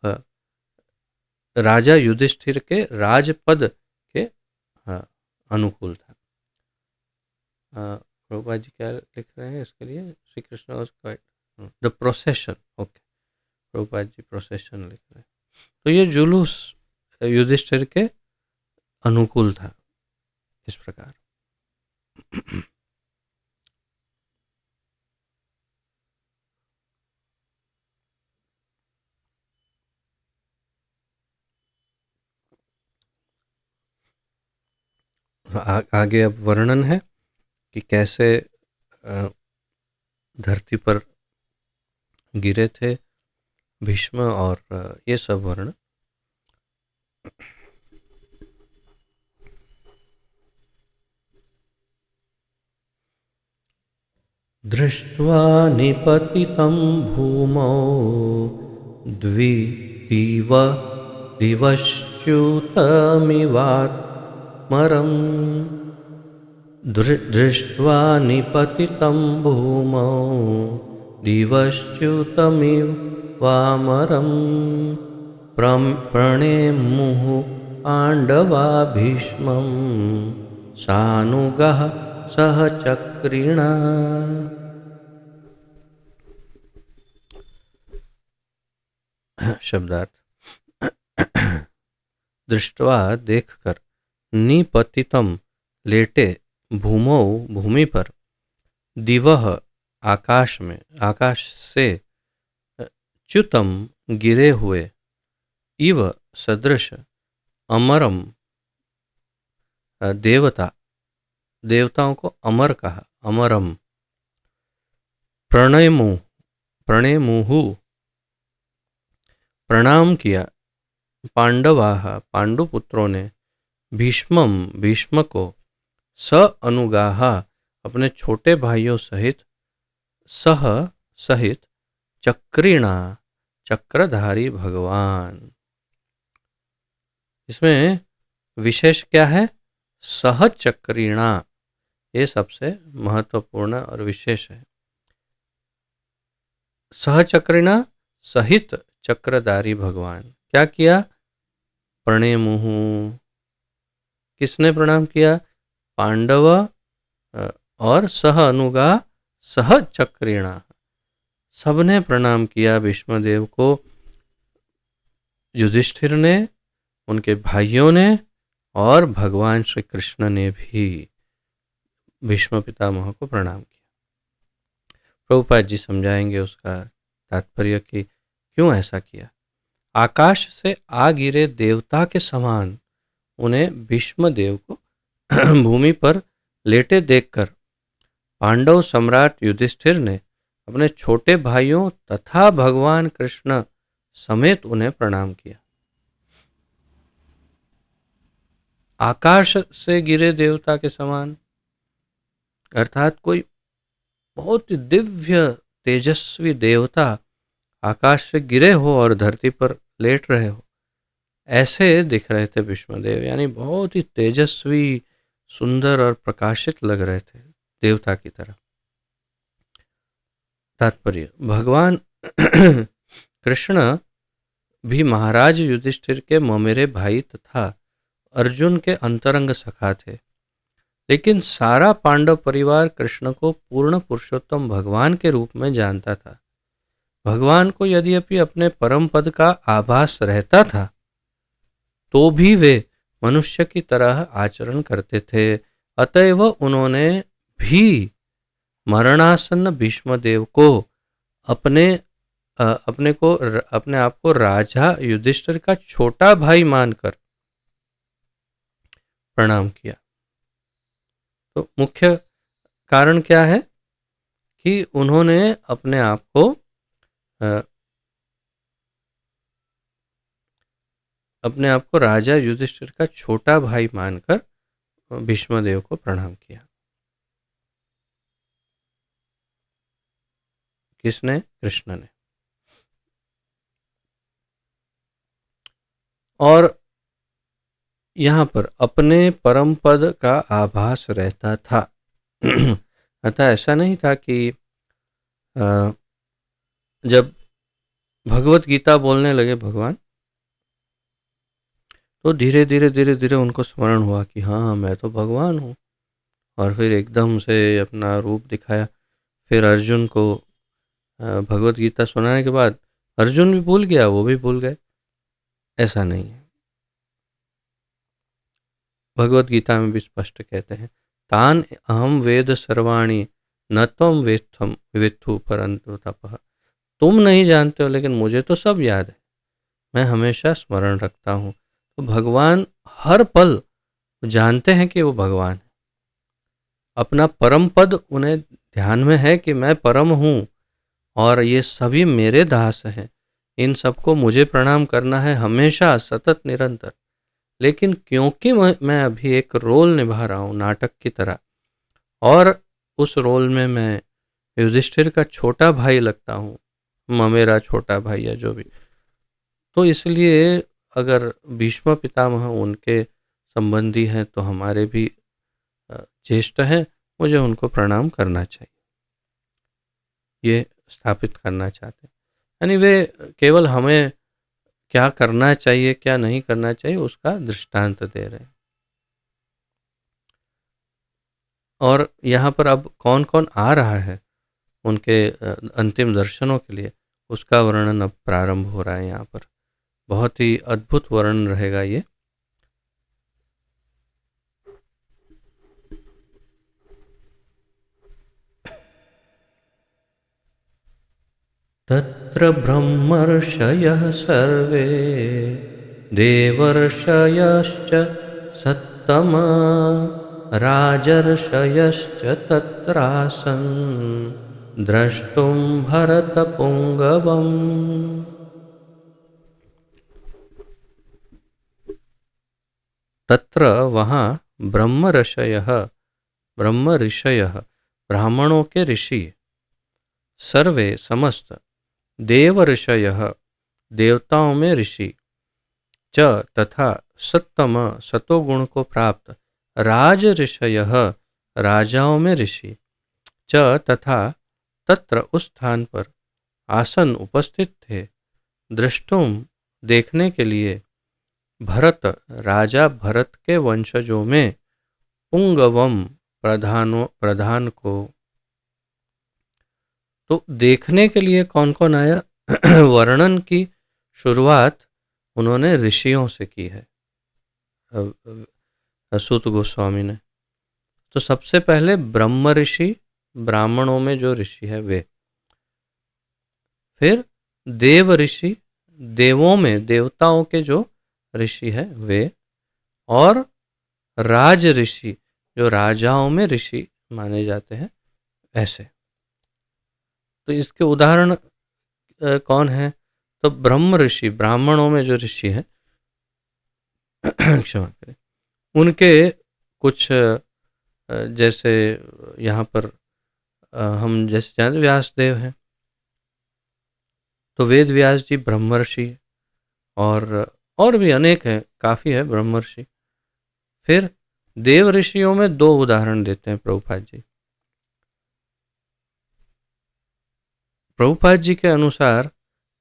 राजा युधिष्ठिर के राजपद के अनुकूल था। प्रभुपाद जी क्या लिख रहे हैं इसके लिए? Shri Krishna was quite the procession. Okay, Prabhupada ji procession लिख रहे हैं। तो ये जुलूस युधिष्ठिर के अनुकूल था। इस प्रकार आगे अब वर्णन है कि कैसे धरती पर गिरे थे भीष्म, और ये सब वर्णन। दृष्ट्वा निपतितं भूमौ द्वितीव दिवश्च्युतमिवात्मरम् दृष्ट्वा निपतितं भूमौ दिवश्च्युतमिव वामरम् प्रणेमुः पाण्डवा भीष्मं सानुगः सहचक्रिणा। शब्दार्थ, दृष्टवा देखकर, निपतितम लेटे भूमौ भूमि पर, दिवः आकाश में, आकाश से, च्युतम गिरे हुए, इव सदृश, अमरम देवता, देवताओं को अमर कहा, अमरम, प्रणयमु, प्रणयमुहु, प्रणाम किया, पांडवाः पांडुपुत्रों ने, भीष्मम भीष्म को, स अनुगाः अपने छोटे भाइयों सहित, सह सहित, चक्रिणा चक्रधारी भगवान। इसमें विशेष क्या है? सह चक्रिणा, ये सबसे महत्वपूर्ण और विशेष है। सह चक्रिणा, सहित चक्रधारी भगवान। क्या किया? प्रणेमुहु, किसने प्रणाम किया? पांडव और सह अनुगा सह चक्रिणा, सबने प्रणाम किया भीष्मदेव को। युधिष्ठिर ने, उनके भाइयों ने और भगवान श्री कृष्ण ने भी भीष्म पितामह को प्रणाम किया। प्रभुपाद जी समझाएंगे उसका तात्पर्य कि क्यों ऐसा किया। आकाश से आ गिरे देवता के समान उन्हें भीष्मदेव को भूमि पर लेटे देखकर पांडव सम्राट युधिष्ठिर ने अपने छोटे भाइयों तथा भगवान कृष्ण समेत उन्हें प्रणाम किया। आकाश से गिरे देवता के समान अर्थात कोई बहुत ही दिव्य तेजस्वी देवता आकाश से गिरे हो और धरती पर लेट रहे हो, ऐसे दिख रहे थे भीष्मदेव। यानी बहुत ही तेजस्वी, सुंदर और प्रकाशित लग रहे थे, देवता की तरह। तात्पर्य, भगवान कृष्ण भी महाराज युधिष्ठिर के ममेरे भाई तथा अर्जुन के अंतरंग सखा थे, लेकिन सारा पांडव परिवार कृष्ण को पूर्ण पुरुषोत्तम भगवान के रूप में जानता था। भगवान को यद्यपि अपने परम पद का आभास रहता था, तो भी वे मनुष्य की तरह आचरण करते थे। अतएव उन्होंने भी मरणासन्न भीष्मदेव को अपने आप को राजा युधिष्ठिर का छोटा भाई मानकर प्रणाम किया। तो मुख्य कारण क्या है कि उन्होंने अपने आप को राजा युधिष्ठिर का छोटा भाई मानकर भीष्मदेव को प्रणाम किया। किसने? कृष्ण ने। और यहाँ पर अपने परम पद का आभास रहता था। अतः ऐसा नहीं था कि जब भगवत गीता बोलने लगे भगवान, तो धीरे धीरे उनको स्मरण हुआ कि हाँ, मैं तो भगवान हूँ, और फिर एकदम से अपना रूप दिखाया। फिर अर्जुन को भगवत गीता सुनाने के बाद अर्जुन भी भूल गया, वो भी भूल गए, ऐसा नहीं है। भगवत गीता में भी स्पष्ट कहते हैं, तान अहम वेद सर्वाणी न त्वं वेत्थु परन्तु तपः। तुम नहीं जानते हो, लेकिन मुझे तो सब याद है, मैं हमेशा स्मरण रखता हूँ। तो भगवान हर पल जानते हैं कि वो भगवान है। अपना परम पद उन्हें ध्यान में है कि मैं परम हूँ और ये सभी मेरे दास हैं, इन सबको मुझे प्रणाम करना है हमेशा, सतत निरंतर। लेकिन क्योंकि मैं अभी एक रोल निभा रहा हूँ नाटक की तरह, और उस रोल में मैं युधिष्ठिर का छोटा भाई लगता हूँ, मेरा छोटा भाई या जो भी, तो इसलिए अगर भीष्म पितामह उनके संबंधी हैं तो हमारे भी ज्येष्ठ हैं, मुझे उनको प्रणाम करना चाहिए, ये स्थापित करना चाहते हैं। यानी वे केवल हमें क्या करना चाहिए क्या नहीं करना चाहिए उसका दृष्टांत दे रहे हैं। और यहाँ पर अब कौन कौन आ रहा है उनके अंतिम दर्शनों के लिए, उसका वर्णन अब प्रारंभ हो रहा है। यहाँ पर बहुत ही अद्भुत वर्णन रहेगा ये। तत्र ब्रह्मर्षयः सर्वे देवर्षयश्च सत्तमा राजर्षयश्च तत्रासन् द्रष्टुं भरतपुङ्गवम्। तत्र वहाँ ब्रह्म ऋषयः ब्राह्मणों के ऋषि, सर्वे समस्त, देव ऋषयः देवताओं में ऋषि, च तथा सत्तम सतोगुण को प्राप्त राज ऋषयः राजाओं में ऋषि, च तथा तत्र उस स्थान पर आसन उपस्थित थे, दृष्टुम देखने के लिए, भरत राजा भरत के वंशजों में, पुंगवम प्रधान को। तो देखने के लिए कौन कौन आया? वर्णन की शुरुआत उन्होंने ऋषियों से की है सूत गोस्वामी ने। तो सबसे पहले ब्रह्म ऋषि, ब्राह्मणों में जो ऋषि है वे, फिर देव ऋषि, देवों में देवताओं के जो ऋषि है वे, और राज ऋषि जो राजाओं में ऋषि माने जाते हैं ऐसे। तो इसके उदाहरण कौन है? तो ब्रह्म ऋषि, ब्राह्मणों में जो ऋषि है क्षमा करें, उनके कुछ जैसे यहाँ पर हम जैसे जानते व्यासदेव हैं, तो वेद व्यास जी ब्रह्मर्षि, और भी अनेक हैं, काफ़ी है ब्रह्मर्षि। फिर देव ऋषियों में दो उदाहरण देते हैं प्रभुपाद जी। प्रभुपाद जी के अनुसार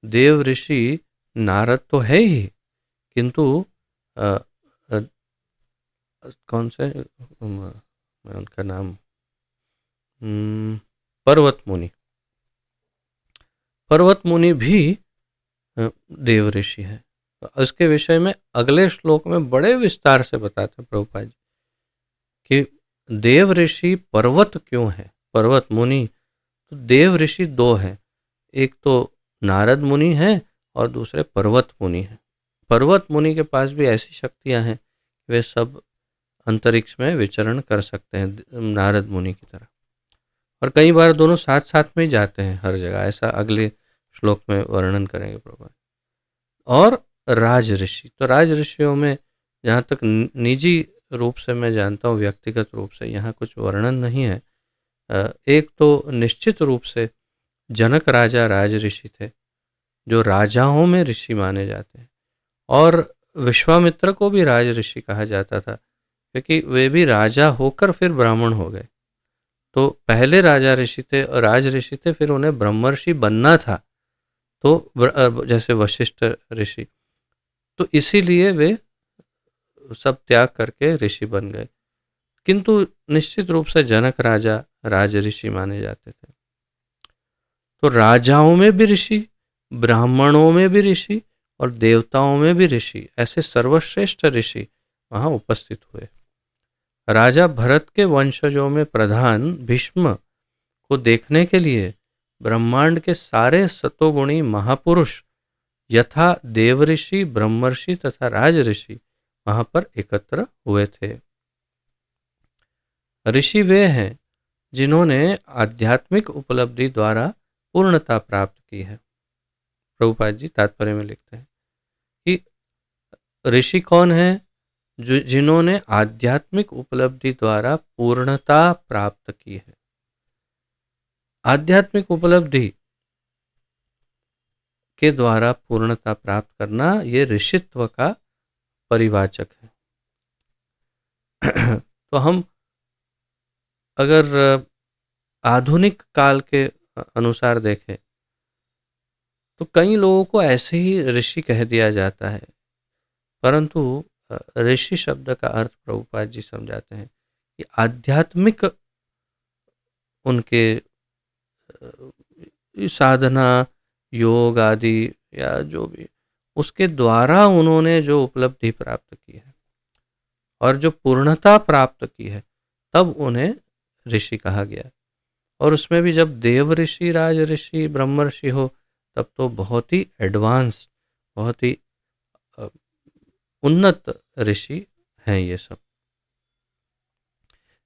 देव ऋषि नारद तो है ही, किंतु कौन से उनका नाम, पर्वत मुनि भी देव ऋषि है। तो इसके विषय में अगले श्लोक में बड़े विस्तार से बताते हैं प्रभुपाद जी कि देव ऋषि पर्वत क्यों है, पर्वत मुनि। तो देव ऋषि दो हैं, एक तो नारद मुनि है और दूसरे पर्वत मुनि हैं। पर्वत मुनि के पास भी ऐसी शक्तियां हैं, वे सब अंतरिक्ष में विचरण कर सकते हैं नारद मुनि की तरह, और कई बार दोनों साथ साथ में ही जाते हैं हर जगह, ऐसा अगले श्लोक में वर्णन करेंगे प्रभु। और राज ऋषि, तो राज ऋषियों में जहाँ तक निजी रूप से मैं जानता हूँ, व्यक्तिगत रूप से यहाँ कुछ वर्णन नहीं है। एक तो निश्चित रूप से जनक राजा राज ऋषि थे, जो राजाओं में ऋषि माने जाते हैं, और विश्वामित्र को भी राज ऋषि कहा जाता था, क्योंकि वे भी राजा होकर फिर ब्राह्मण हो गए। तो पहले राजा ऋषि थे और राज ऋषि थे, फिर उन्हें ब्रह्मर्षि बनना था, तो जैसे वशिष्ठ ऋषि, तो इसीलिए वे सब त्याग करके ऋषि बन गए। किंतु निश्चित रूप से जनक राजा राज ऋषि माने जाते थे। तो राजाओं में भी ऋषि, ब्राह्मणों में भी ऋषि और देवताओं में भी ऋषि, ऐसे सर्वश्रेष्ठ ऋषि वहाँ उपस्थित हुए। राजा भरत के वंशजों में प्रधान भीष्म को देखने के लिए ब्रह्मांड के सारे सतोगुणी महापुरुष यथा देवऋषि, ब्रह्मर्षि तथा राज ऋषि वहां पर एकत्र हुए थे। ऋषि वे हैं जिन्होंने आध्यात्मिक उपलब्धि द्वारा पूर्णता प्राप्त की है। प्रभुपाद जी तात्पर्य में लिखते हैं कि ऋषि कौन है? जिन्होंने आध्यात्मिक उपलब्धि द्वारा पूर्णता प्राप्त की है। आध्यात्मिक उपलब्धि के द्वारा पूर्णता प्राप्त करना, ये ऋषित्व का परिवाचक है। तो हम अगर आधुनिक काल के अनुसार देखें तो कई लोगों को ऐसे ही ऋषि कह दिया जाता है, परंतु ऋषि शब्द का अर्थ प्रभुपाद जी समझाते हैं कि आध्यात्मिक उनके साधना, योग आदि या जो भी, उसके द्वारा उन्होंने जो उपलब्धि प्राप्त की है और जो पूर्णता प्राप्त की है, तब उन्हें ऋषि कहा गया। और उसमें भी जब देव ऋषि, राज ऋषि, ब्रह्म ऋषि हो, तब तो बहुत ही एडवांस, बहुत ही अ, उन्नत ऋषि हैं ये सब।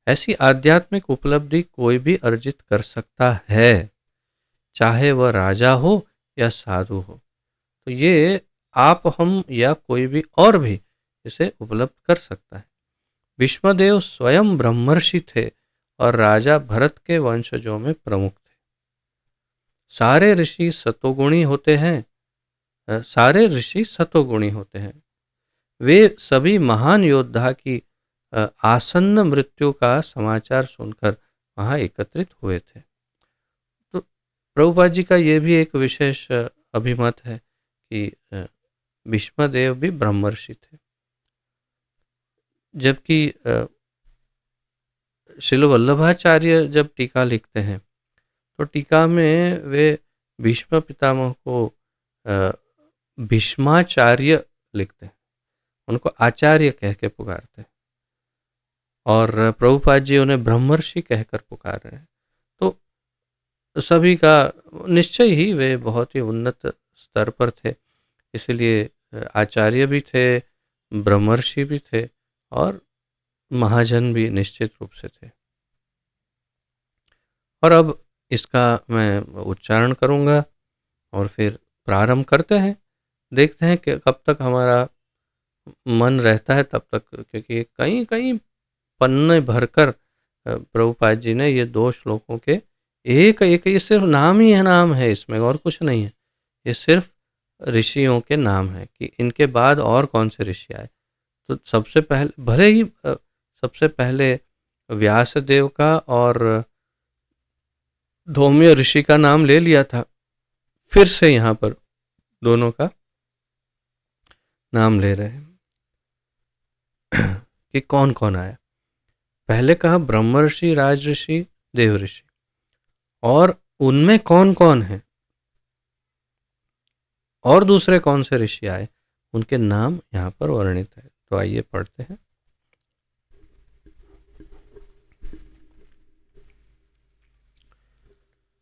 ऐसी आध्यात्मिक उपलब्धि कोई भी अर्जित कर सकता है, चाहे वह राजा हो या साधु हो। तो ये आप, हम या कोई भी और भी इसे उपलब्ध कर सकता है। विष्णुदेव स्वयं ब्रह्मर्षि थे और राजा भरत के वंशजों में प्रमुख थे। सारे ऋषि सतोगुणी होते हैं, सारे ऋषि सतोगुणी होते हैं। वे सभी महान योद्धा की आसन्न मृत्यु का समाचार सुनकर वहां एकत्रित हुए थे। तो प्रभुपाद जी का ये भी एक विशेष अभिमत है कि भीष्मदेव भी ब्रह्मर्षि थे। जबकि श्रील वल्लभाचार्य जब टीका लिखते हैं तो टीका में वे भीष्म पितामह को भीष्माचार्य लिखते हैं, उनको आचार्य कह के पुकारते हैं, और प्रभुपाद जी उन्हें ब्रह्मर्षि कहकर पुकार रहे हैं। तो सभी का निश्चय ही वे बहुत ही उन्नत स्तर पर थे, इसलिए आचार्य भी थे, ब्रह्मर्षि भी थे और महाजन भी निश्चित रूप से थे। और अब इसका मैं उच्चारण करूंगा और फिर प्रारंभ करते हैं। देखते हैं कि कब तक हमारा मन रहता है तब तक, क्योंकि कहीं कहीं पन्ने भरकर प्रभुपाद जी ने ये 2 श्लोकों के एक एक, ये सिर्फ नाम ही है, नाम है, इसमें और कुछ नहीं है। ये सिर्फ ऋषियों के नाम है कि इनके बाद और कौन से ऋषि आए। तो सबसे पहले, भले ही सबसे पहले व्यासदेव का और धौम्य ऋषि का नाम ले लिया था, फिर से यहाँ पर दोनों का नाम ले रहे हैं कि कौन कौन आया। पहले कहा ब्रह्मर्षि, राजऋषि, देवऋषि, और उनमें कौन कौन है और दूसरे कौन से ऋषि आए, उनके नाम यहाँ पर वर्णित है। तो आइए पढ़ते हैं।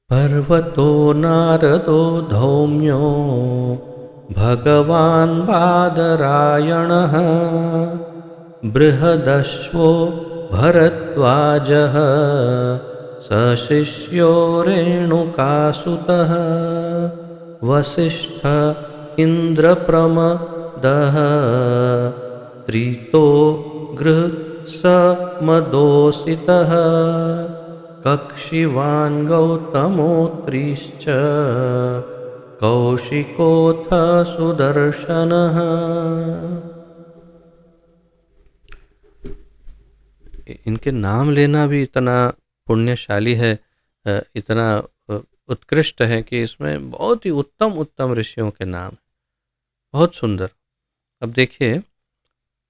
पर्वतो नारदो धौम्यो भगवान् बादरायणः बृहदश्वो भरद्वाजः सशिष्यो रेणुकासुतः वसिष्ठ इन्द्रप्रमदः त्रितो गृत्समदोषितः कक्षिवान् गौतमोत्रीश्च कौशिकोऽथ सुदर्शनः। इनके नाम लेना भी इतना पुण्यशाली है, इतना उत्कृष्ट है कि इसमें बहुत ही उत्तम उत्तम ऋषियों के नाम, बहुत सुंदर। अब देखिए,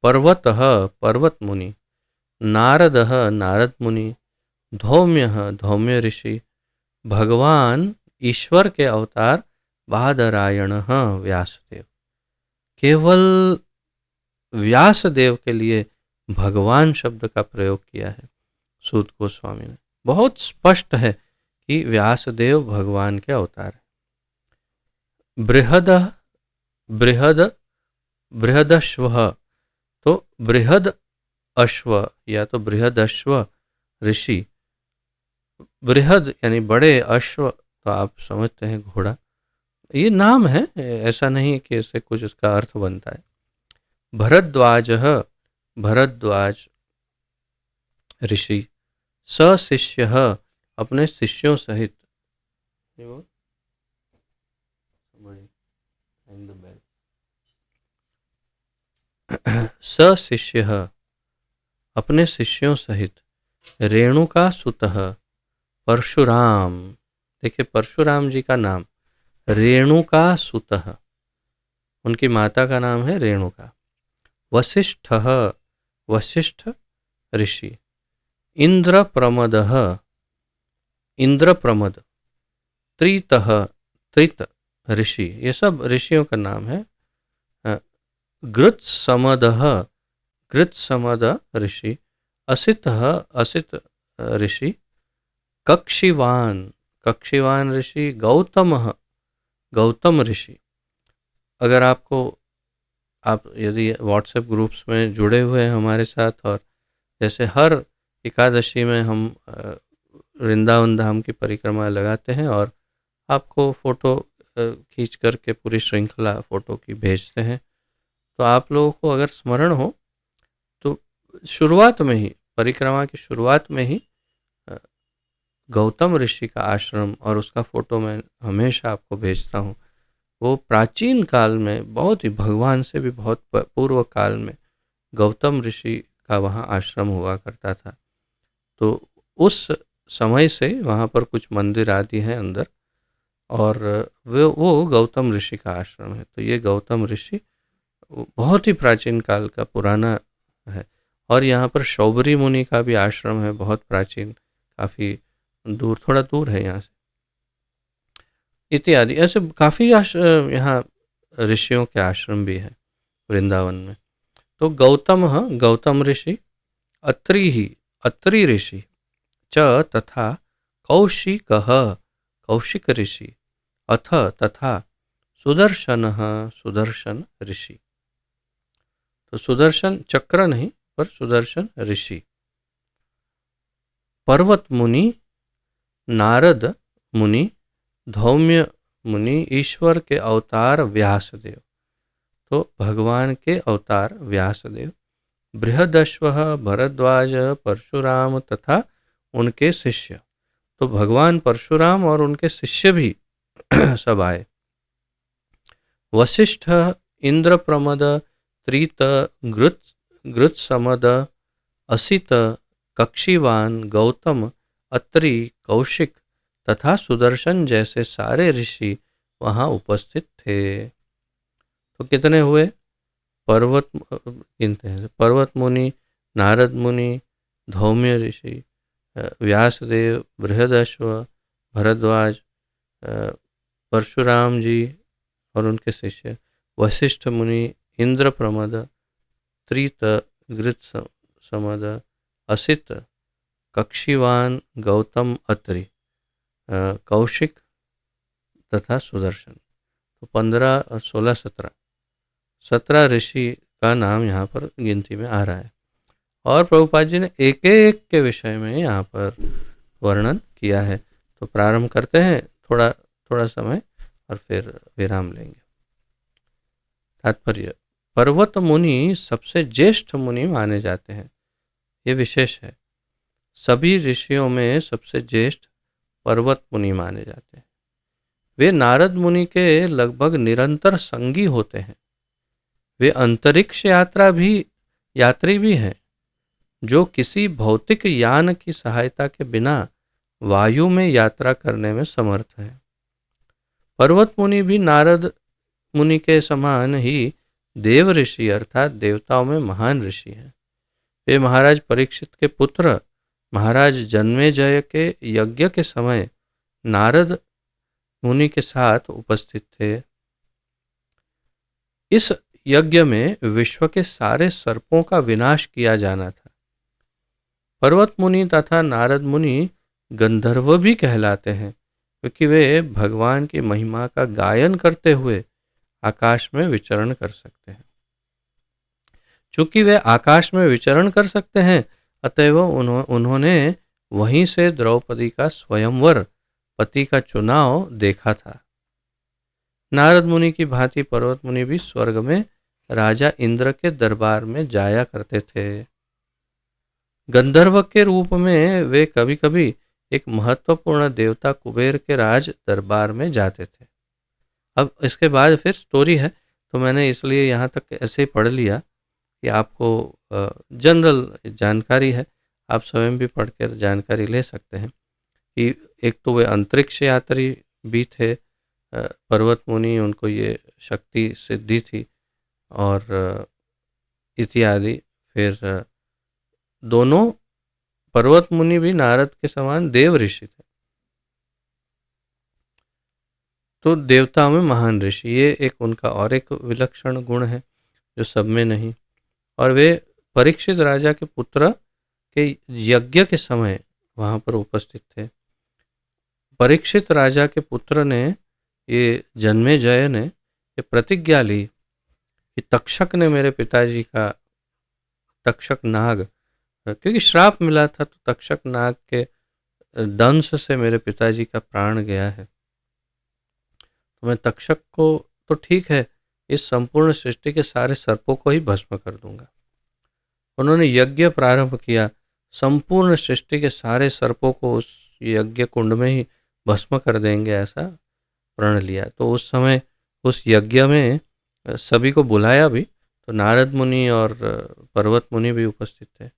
पर्वतः पर्वत मुनि, नारदः नारद मुनि, धौम्यः धौम्य ऋषि, भगवान ईश्वर के अवतार बादरायणः व्यासदेव। केवल व्यासदेव के लिए भगवान शब्द का प्रयोग किया है सूत गोस्वामी ने। बहुत स्पष्ट है कि व्यासदेव भगवान के अवतार है। बृहद बृहद बृहदश्व, तो बृहद अश्व या तो बृहदश्व ऋषि, बृहद यानी बड़े, अश्व तो आप समझते हैं घोड़ा, ये नाम है, ऐसा नहीं कि इससे कुछ इसका अर्थ बनता है। भरद्वाज, भरद्वाज ऋषि, सशिष्य अपने शिष्यों सहित, सशिष्य अपने शिष्यों सहित, रेणुका सुतः परशुराम, देखिए परशुराम जी का नाम रेणुका सुतः, उनकी माता का नाम है रेणुका। वसिष्ठ वसिष्ठ ऋषि, इंद्रप्रमदः इंद्रप्रमद, त्रितः त्रित ऋषि, ये सब ऋषियों का नाम है। गृत्समदः गृत्समद ऋषि, असितः असित ऋषि, कक्षिवान कक्षिवान ऋषि, गौतमः गौतम ऋषि। अगर आप यदि व्हाट्सएप ग्रुप्स में जुड़े हुए हैं हमारे साथ, और जैसे हर एकादशी में हम वृंदावन धाम की परिक्रमा लगाते हैं और आपको फ़ोटो खींच करके पूरी श्रृंखला फ़ोटो की भेजते हैं, तो आप लोगों को अगर स्मरण हो तो शुरुआत में ही, परिक्रमा की शुरुआत में ही अ, गौतम ऋषि का आश्रम और उसका फ़ोटो मैं हमेशा आपको भेजता हूँ। वो प्राचीन काल में, बहुत ही भगवान से भी बहुत पूर्व काल में गौतम ऋषि का वहाँ आश्रम हुआ करता था। तो उस समय से वहाँ पर कुछ मंदिर आदि हैं अंदर, और वो गौतम ऋषि का आश्रम है। तो ये गौतम ऋषि बहुत ही प्राचीन काल का पुराना है। और यहाँ पर शौबरी मुनि का भी आश्रम है, बहुत प्राचीन, काफ़ी दूर, थोड़ा दूर है यहाँ से, इत्यादि। ऐसे काफ़ी यहाँ ऋषियों के आश्रम भी हैं वृंदावन में। तो गौतम, गौतम ऋषि, अत्रि ऋषि च तथा कौशिकः, कौशिक ऋषि, अथ तथा सुदर्शनः, सुदर्शन ऋषि। तो सुदर्शन चक्र नहीं, पर सुदर्शन ऋषि। पर्वत मुनि, नारद मुनि, धौम्य मुनि, ईश्वर के अवतार व्यासदेव। तो भगवान के अवतार व्यासदेव, बृहदश्व, भरद्वाज, परशुराम तथा उनके शिष्य। तो भगवान परशुराम और उनके शिष्य भी सब आए। वशिष्ठ, इंद्रप्रमद, त्रित, गृत्समद, असित, कक्षीवान, गौतम, अत्रि, कौशिक तथा सुदर्शन जैसे सारे ऋषि वहाँ उपस्थित थे। तो कितने हुए? पर्वत गिनते हैं, पर्वत मुनि, नारद मुनि, धौम्य ऋषि, व्यासदेव, बृहदश्व, भरद्वाज, परशुराम जी और उनके शिष्य, वशिष्ठ मुनि, इंद्रप्रमद, त्रित, गृत्समद, असित, कक्षीवान, गौतम, अत्रि, कौशिक तथा सुदर्शन। तो 15 और 16, 17 ऋषि का नाम यहाँ पर गिनती में आ रहा है। और प्रभुपाद जी ने एक एक के विषय में यहाँ पर वर्णन किया है। तो प्रारंभ करते हैं, थोड़ा थोड़ा समय और फिर विराम लेंगे। तात्पर्य, पर्वत मुनि सबसे ज्येष्ठ मुनि माने जाते हैं, ये विशेष है। सभी ऋषियों में सबसे ज्येष्ठ पर्वत मुनि माने जाते हैं। वे नारद मुनि के लगभग निरंतर संगी होते हैं। वे अंतरिक्ष यात्री भी हैं, जो किसी भौतिक यान की सहायता के बिना वायु में यात्रा करने में समर्थ है। पर्वत मुनि भी नारद मुनि के समान ही देव ऋषि अर्थात देवताओं में महान ऋषि हैं। वे महाराज परीक्षित के पुत्र महाराज जन्मेजय के यज्ञ के समय नारद मुनि के साथ उपस्थित थे। इस यज्ञ में विश्व के सारे सर्पों का विनाश किया जाना था। पर्वत मुनि तथा नारद मुनि गंधर्व भी कहलाते हैं, क्योंकि वे भगवान की महिमा का गायन करते हुए आकाश में विचरण कर सकते हैं। चूंकि वे आकाश में विचरण कर सकते हैं, अतएव उन्होंने वहीं से द्रौपदी का स्वयंवर, पति का चुनाव देखा था। नारद मुनि की भांति पर्वत मुनि भी स्वर्ग में राजा इंद्र के दरबार में जाया करते थे। गंधर्व के रूप में वे कभी कभी एक महत्वपूर्ण देवता कुबेर के राज दरबार में जाते थे। अब इसके बाद फिर स्टोरी है, तो मैंने इसलिए यहाँ तक ऐसे ही पढ़ लिया कि आपको जनरल जानकारी है, आप स्वयं भी पढ़कर जानकारी ले सकते हैं कि एक तो वे अंतरिक्ष यात्री भी थे, पर्वत मुनि, उनको ये शक्ति सिद्धि थी, और इत्यादि। फिर दोनों, पर्वत मुनि भी नारद के समान देव ऋषि थे, तो देवताओं में महान ऋषि, ये एक उनका और एक विलक्षण गुण है जो सब में नहीं। और वे परीक्षित राजा के पुत्र के यज्ञ के समय वहां पर उपस्थित थे। परीक्षित राजा के पुत्र ने ये जन्मेजय ने ये प्रतिज्ञा ली कि तक्षक ने मेरे पिताजी का, तक्षक नाग, क्योंकि श्राप मिला था तो तक्षक नाग के दंश से मेरे पिताजी का प्राण गया है, तो मैं तक्षक को तो ठीक है, इस संपूर्ण सृष्टि के सारे सर्पों को ही भस्म कर दूंगा। उन्होंने यज्ञ प्रारंभ किया, संपूर्ण सृष्टि के सारे सर्पों को उस यज्ञ कुंड में ही भस्म कर देंगे, ऐसा प्रण लिया। तो उस समय उस यज्ञ में सभी को बुलाया भी, तो नारद मुनि और पर्वत मुनि भी उपस्थित थे।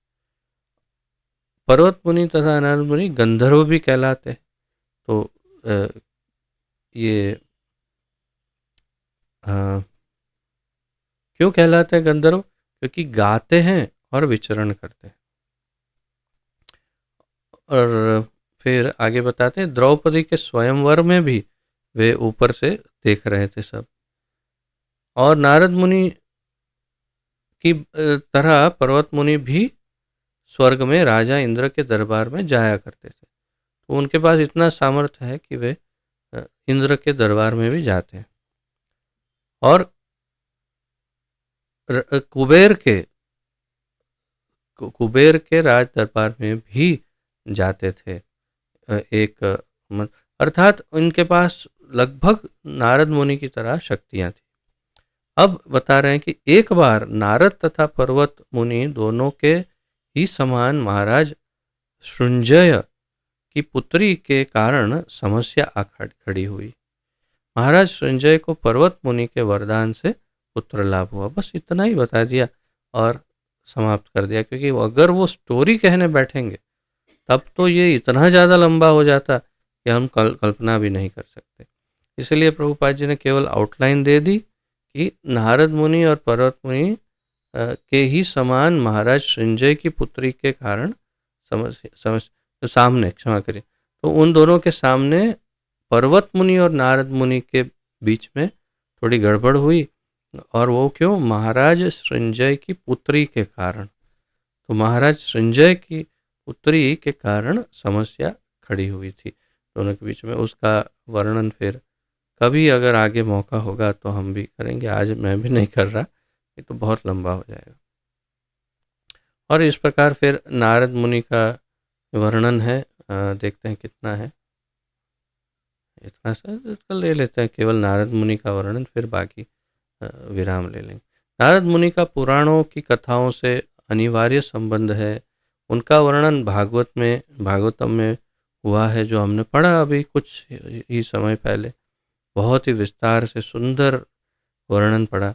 पर्वत मुनि तथा नारद मुनि गंधर्व भी कहलाते, तो ये क्यों कहलाते हैं गंधर्व? क्योंकि गाते हैं और विचरण करते हैं। और फिर आगे बताते हैं, द्रौपदी के स्वयंवर में भी वे ऊपर से देख रहे थे सब। और नारद मुनि की तरह पर्वत मुनि भी स्वर्ग में राजा इंद्र के दरबार में जाया करते थे, तो उनके पास इतना सामर्थ्य है कि वे इंद्र के दरबार में भी जाते हैं। और कुबेर के राज दरबार में भी जाते थे। अर्थात उनके पास लगभग नारद मुनि की तरह शक्तियां थी। अब बता रहे हैं कि एक बार नारद तथा पर्वत मुनि दोनों के ही समान महाराज सृंजय की पुत्री के कारण समस्या खड़ी हुई। महाराज सृंजय को पर्वत मुनि के वरदान से पुत्र लाभ हुआ। बस इतना ही बता दिया और समाप्त कर दिया, क्योंकि अगर वो स्टोरी कहने बैठेंगे तब तो ये इतना ज़्यादा लंबा हो जाता कि हम कल्पना भी नहीं कर सकते। इसलिए प्रभुपाद जी ने केवल आउटलाइन दे दी कि नारद मुनि और पर्वत मुनि के ही समान महाराज सृंजय की पुत्री के कारण सामने क्षमा करिए, तो उन दोनों के सामने पर्वत मुनि और नारद मुनि के बीच में थोड़ी गड़बड़ हुई। और वो क्यों? महाराज सृंजय की पुत्री के कारण। तो महाराज सृंजय की पुत्री के कारण समस्या खड़ी हुई थी दोनों के बीच में। उसका वर्णन फिर कभी अगर आगे मौका होगा तो हम भी करेंगे, आज मैं भी नहीं कर रहा, ये तो बहुत लंबा हो जाएगा। और इस प्रकार फिर नारद मुनि का वर्णन है, देखते हैं कितना है, इतना सा ले लेते हैं केवल नारद मुनि का वर्णन, फिर बाकी विराम ले लेंगे। नारद मुनि का पुराणों की कथाओं से अनिवार्य संबंध है। उनका वर्णन भागवतम में हुआ है, जो हमने पढ़ा अभी कुछ ही समय पहले। बहुत ही विस्तार से सुंदर वर्णन पढ़ा।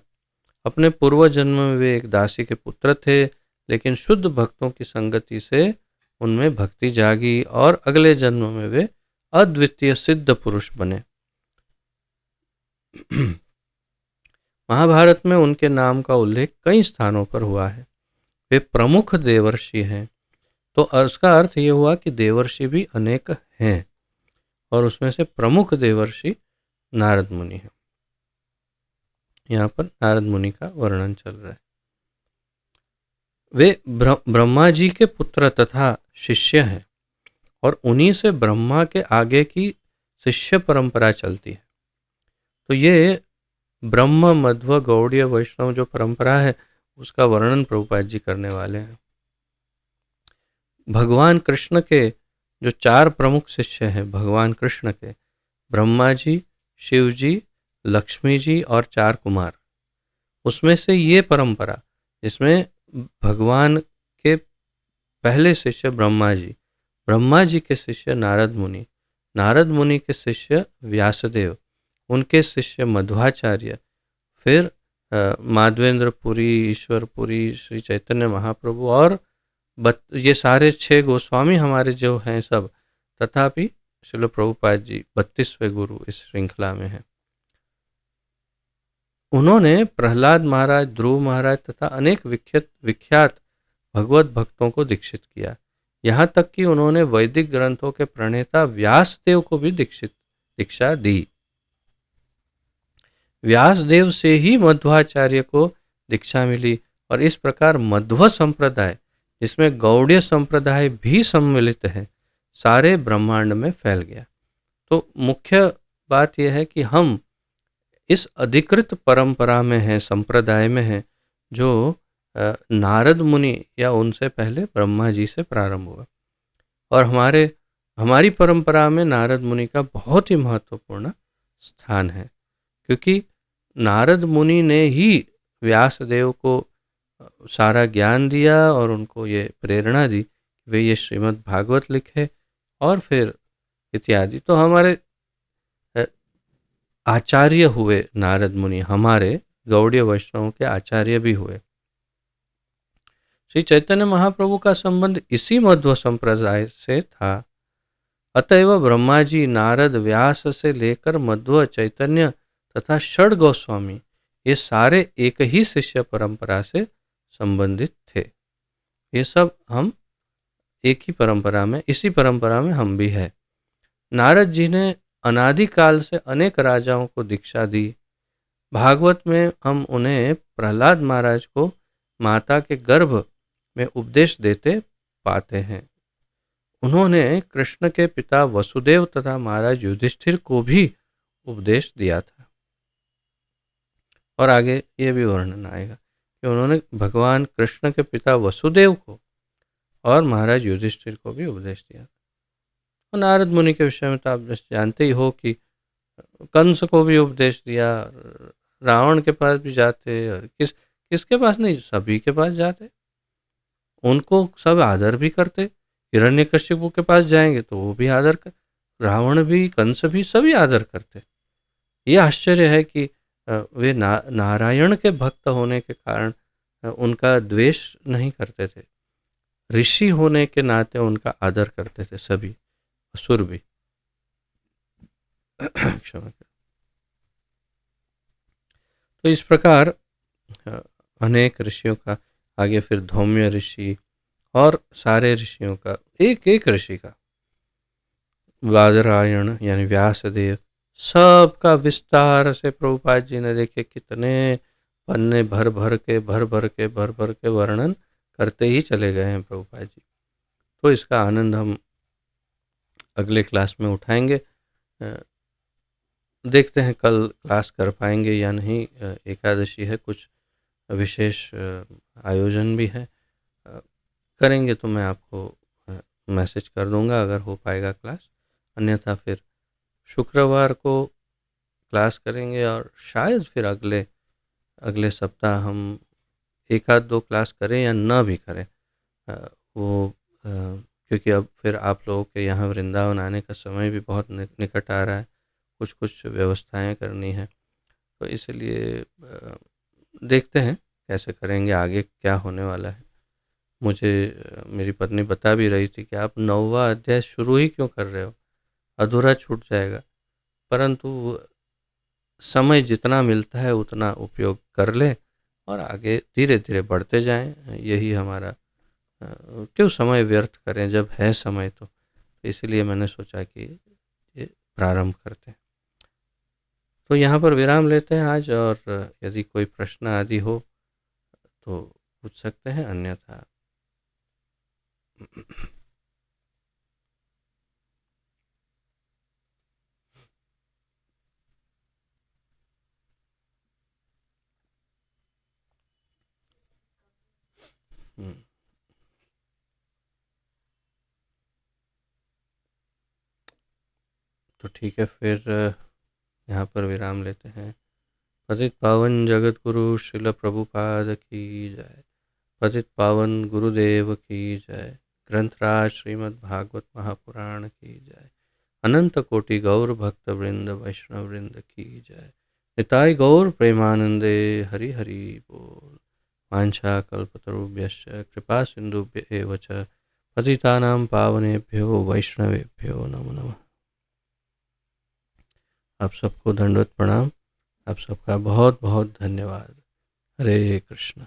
अपने पूर्व जन्म में वे एक दासी के पुत्र थे, लेकिन शुद्ध भक्तों की संगति से उनमें भक्ति जागी और अगले जन्म में वे अद्वितीय सिद्ध पुरुष बने। महाभारत में उनके नाम का उल्लेख कई स्थानों पर हुआ है। वे प्रमुख देवर्षि हैं, तो उसका अर्थ ये हुआ कि देवर्षि भी अनेक हैं, और उसमें से प्रमुख देवर्षि नारद मुनि है। यहाँ पर नारद मुनि का वर्णन चल रहा है। वे ब्रह्मा जी के पुत्र तथा शिष्य हैं, और उन्हीं से ब्रह्मा के आगे की शिष्य परंपरा चलती है। तो ये ब्रह्म मध्व गौड़ीय वैष्णव जो परंपरा है, उसका वर्णन प्रभुपाद जी करने वाले हैं। भगवान कृष्ण के जो 4 प्रमुख शिष्य हैं, भगवान कृष्ण के ब्रह्मा जी, शिव जी, लक्ष्मी जी और 4 कुमार, उसमें से ये परंपरा जिसमें भगवान के पहले शिष्य ब्रह्मा जी के शिष्य नारद मुनि के शिष्य व्यासदेव, उनके शिष्य मध्वाचार्य, फिर माधवेंद्रपुरी, ईश्वरपुरी, श्री चैतन्य महाप्रभु, और ये सारे 6 गोस्वामी हमारे जो हैं सब, तथापि श्रील प्रभुपाद जी 32वें गुरु इस श्रृंखला में हैं। उन्होंने प्रहलाद महाराज, ध्रुव महाराज तथा अनेक विख्यात भगवत भक्तों को दीक्षित किया। यहाँ तक कि उन्होंने वैदिक ग्रंथों के प्रणेता व्यासदेव को भी दीक्षा दी। व्यासदेव से ही मध्वाचार्य को दीक्षा मिली, और इस प्रकार मध्व संप्रदाय, जिसमें गौड़ीय संप्रदाय भी सम्मिलित है, सारे ब्रह्मांड में फैल गया। तो मुख्य बात यह है कि हम इस अधिकृत परंपरा में हैं, संप्रदाय में हैं, जो नारद मुनि या उनसे पहले ब्रह्मा जी से प्रारंभ हुआ। और हमारी परंपरा में नारद मुनि का बहुत ही महत्वपूर्ण स्थान है, क्योंकि नारद मुनि ने ही व्यास देव को सारा ज्ञान दिया और उनको ये प्रेरणा दी कि वे ये श्रीमद् भागवत लिखे, और फिर इत्यादि। तो हमारे आचार्य हुए नारद मुनि, हमारे गौड़ीय वैष्णवों के आचार्य भी हुए। श्री चैतन्य महाप्रभु का संबंध इसी मध्व संप्रदाय से था। अतएव ब्रह्मा जी, नारद, व्यास से लेकर मध्व, चैतन्य तथा षड गोस्वामी, ये सारे एक ही शिष्य परंपरा से संबंधित थे। ये सब हम एक ही परंपरा में, इसी परंपरा में हम भी हैं। नारद जी ने अनादिकाल से अनेक राजाओं को दीक्षा दी। भागवत में हम उन्हें प्रहलाद महाराज को माता के गर्भ में उपदेश देते पाते हैं। उन्होंने कृष्ण के पिता वसुदेव तथा महाराज युधिष्ठिर को भी उपदेश दिया था। और आगे ये भी वर्णन आएगा कि उन्होंने भगवान कृष्ण के पिता वसुदेव को और महाराज युधिष्ठिर को भी उपदेश दिया था। और नारद मुनि के विषय में तो आप जानते ही हो कि कंस को भी उपदेश दिया, रावण के पास भी जाते, और किसके पास नहीं, सभी के पास जाते, उनको सब आदर भी करते। हिरण्यकश्यप के पास जाएंगे तो वो भी आदर कर, रावण भी, कंस भी, सभी आदर करते। ये आश्चर्य है कि वे नारायण के भक्त होने के कारण उनका द्वेष नहीं करते थे, ऋषि होने के नाते उनका आदर करते थे सभी, असुर भी। क्षमा करें। तो इस प्रकार अनेक ऋषियों का, आगे फिर धौम्य ऋषि और सारे ऋषियों का, एक एक ऋषि का, बादरायण यानी व्यासदेव, सबका विस्तार से प्रभुपाद जी ने देखे कितने पन्ने भर भर के वर्णन करते ही चले गए हैं प्रभुपाद जी। तो इसका आनंद हम अगले क्लास में उठाएंगे। देखते हैं कल क्लास कर पाएंगे या नहीं। एकादशी है, कुछ विशेष आयोजन भी है, करेंगे तो मैं आपको मैसेज कर दूंगा अगर हो पाएगा क्लास। अन्यथा फिर शुक्रवार को क्लास करेंगे, और शायद फिर अगले सप्ताह हम एक आध दो क्लास करें या ना भी करें, क्योंकि अब फिर आप लोगों के यहाँ वृंदावन आने का समय भी बहुत निकट आ रहा है, कुछ व्यवस्थाएं करनी है, तो इसलिए देखते हैं कैसे करेंगे, आगे क्या होने वाला है। मुझे मेरी पत्नी बता भी रही थी कि आप 9वां अध्याय शुरू ही क्यों कर रहे हो, अधूरा छूट जाएगा। परंतु समय जितना मिलता है उतना उपयोग कर ले और आगे धीरे धीरे बढ़ते जाएं, यही हमारा, क्यों समय व्यर्थ करें जब है समय। तो इसलिए मैंने सोचा कि ये प्रारंभ करते हैं। तो यहाँ पर विराम लेते हैं आज, और यदि कोई प्रश्न आदि हो तो पूछ सकते हैं, अन्यथा तो ठीक है, फिर यहाँ पर विराम लेते हैं। पतित पावन जगत गुरु श्रील प्रभुपाद की जय। पतित पावन गुरुदेव की जय। ग्रंथराज श्रीमद् भागवत महापुराण की जय। अनंत कोटि गौर भक्त वृंद वैष्णव वृंद की जय। निताय गौर प्रेमानंदे हरि हरि बोल। वांछा कल्पतरुभ्यश्च कृपा सिंधुभ्य एव च पतितानां पावनेभ्यो वैष्णवेभ्यो नमो नमः। आप सबको दंडवत प्रणाम। आप सबका बहुत बहुत धन्यवाद। हरे कृष्ण।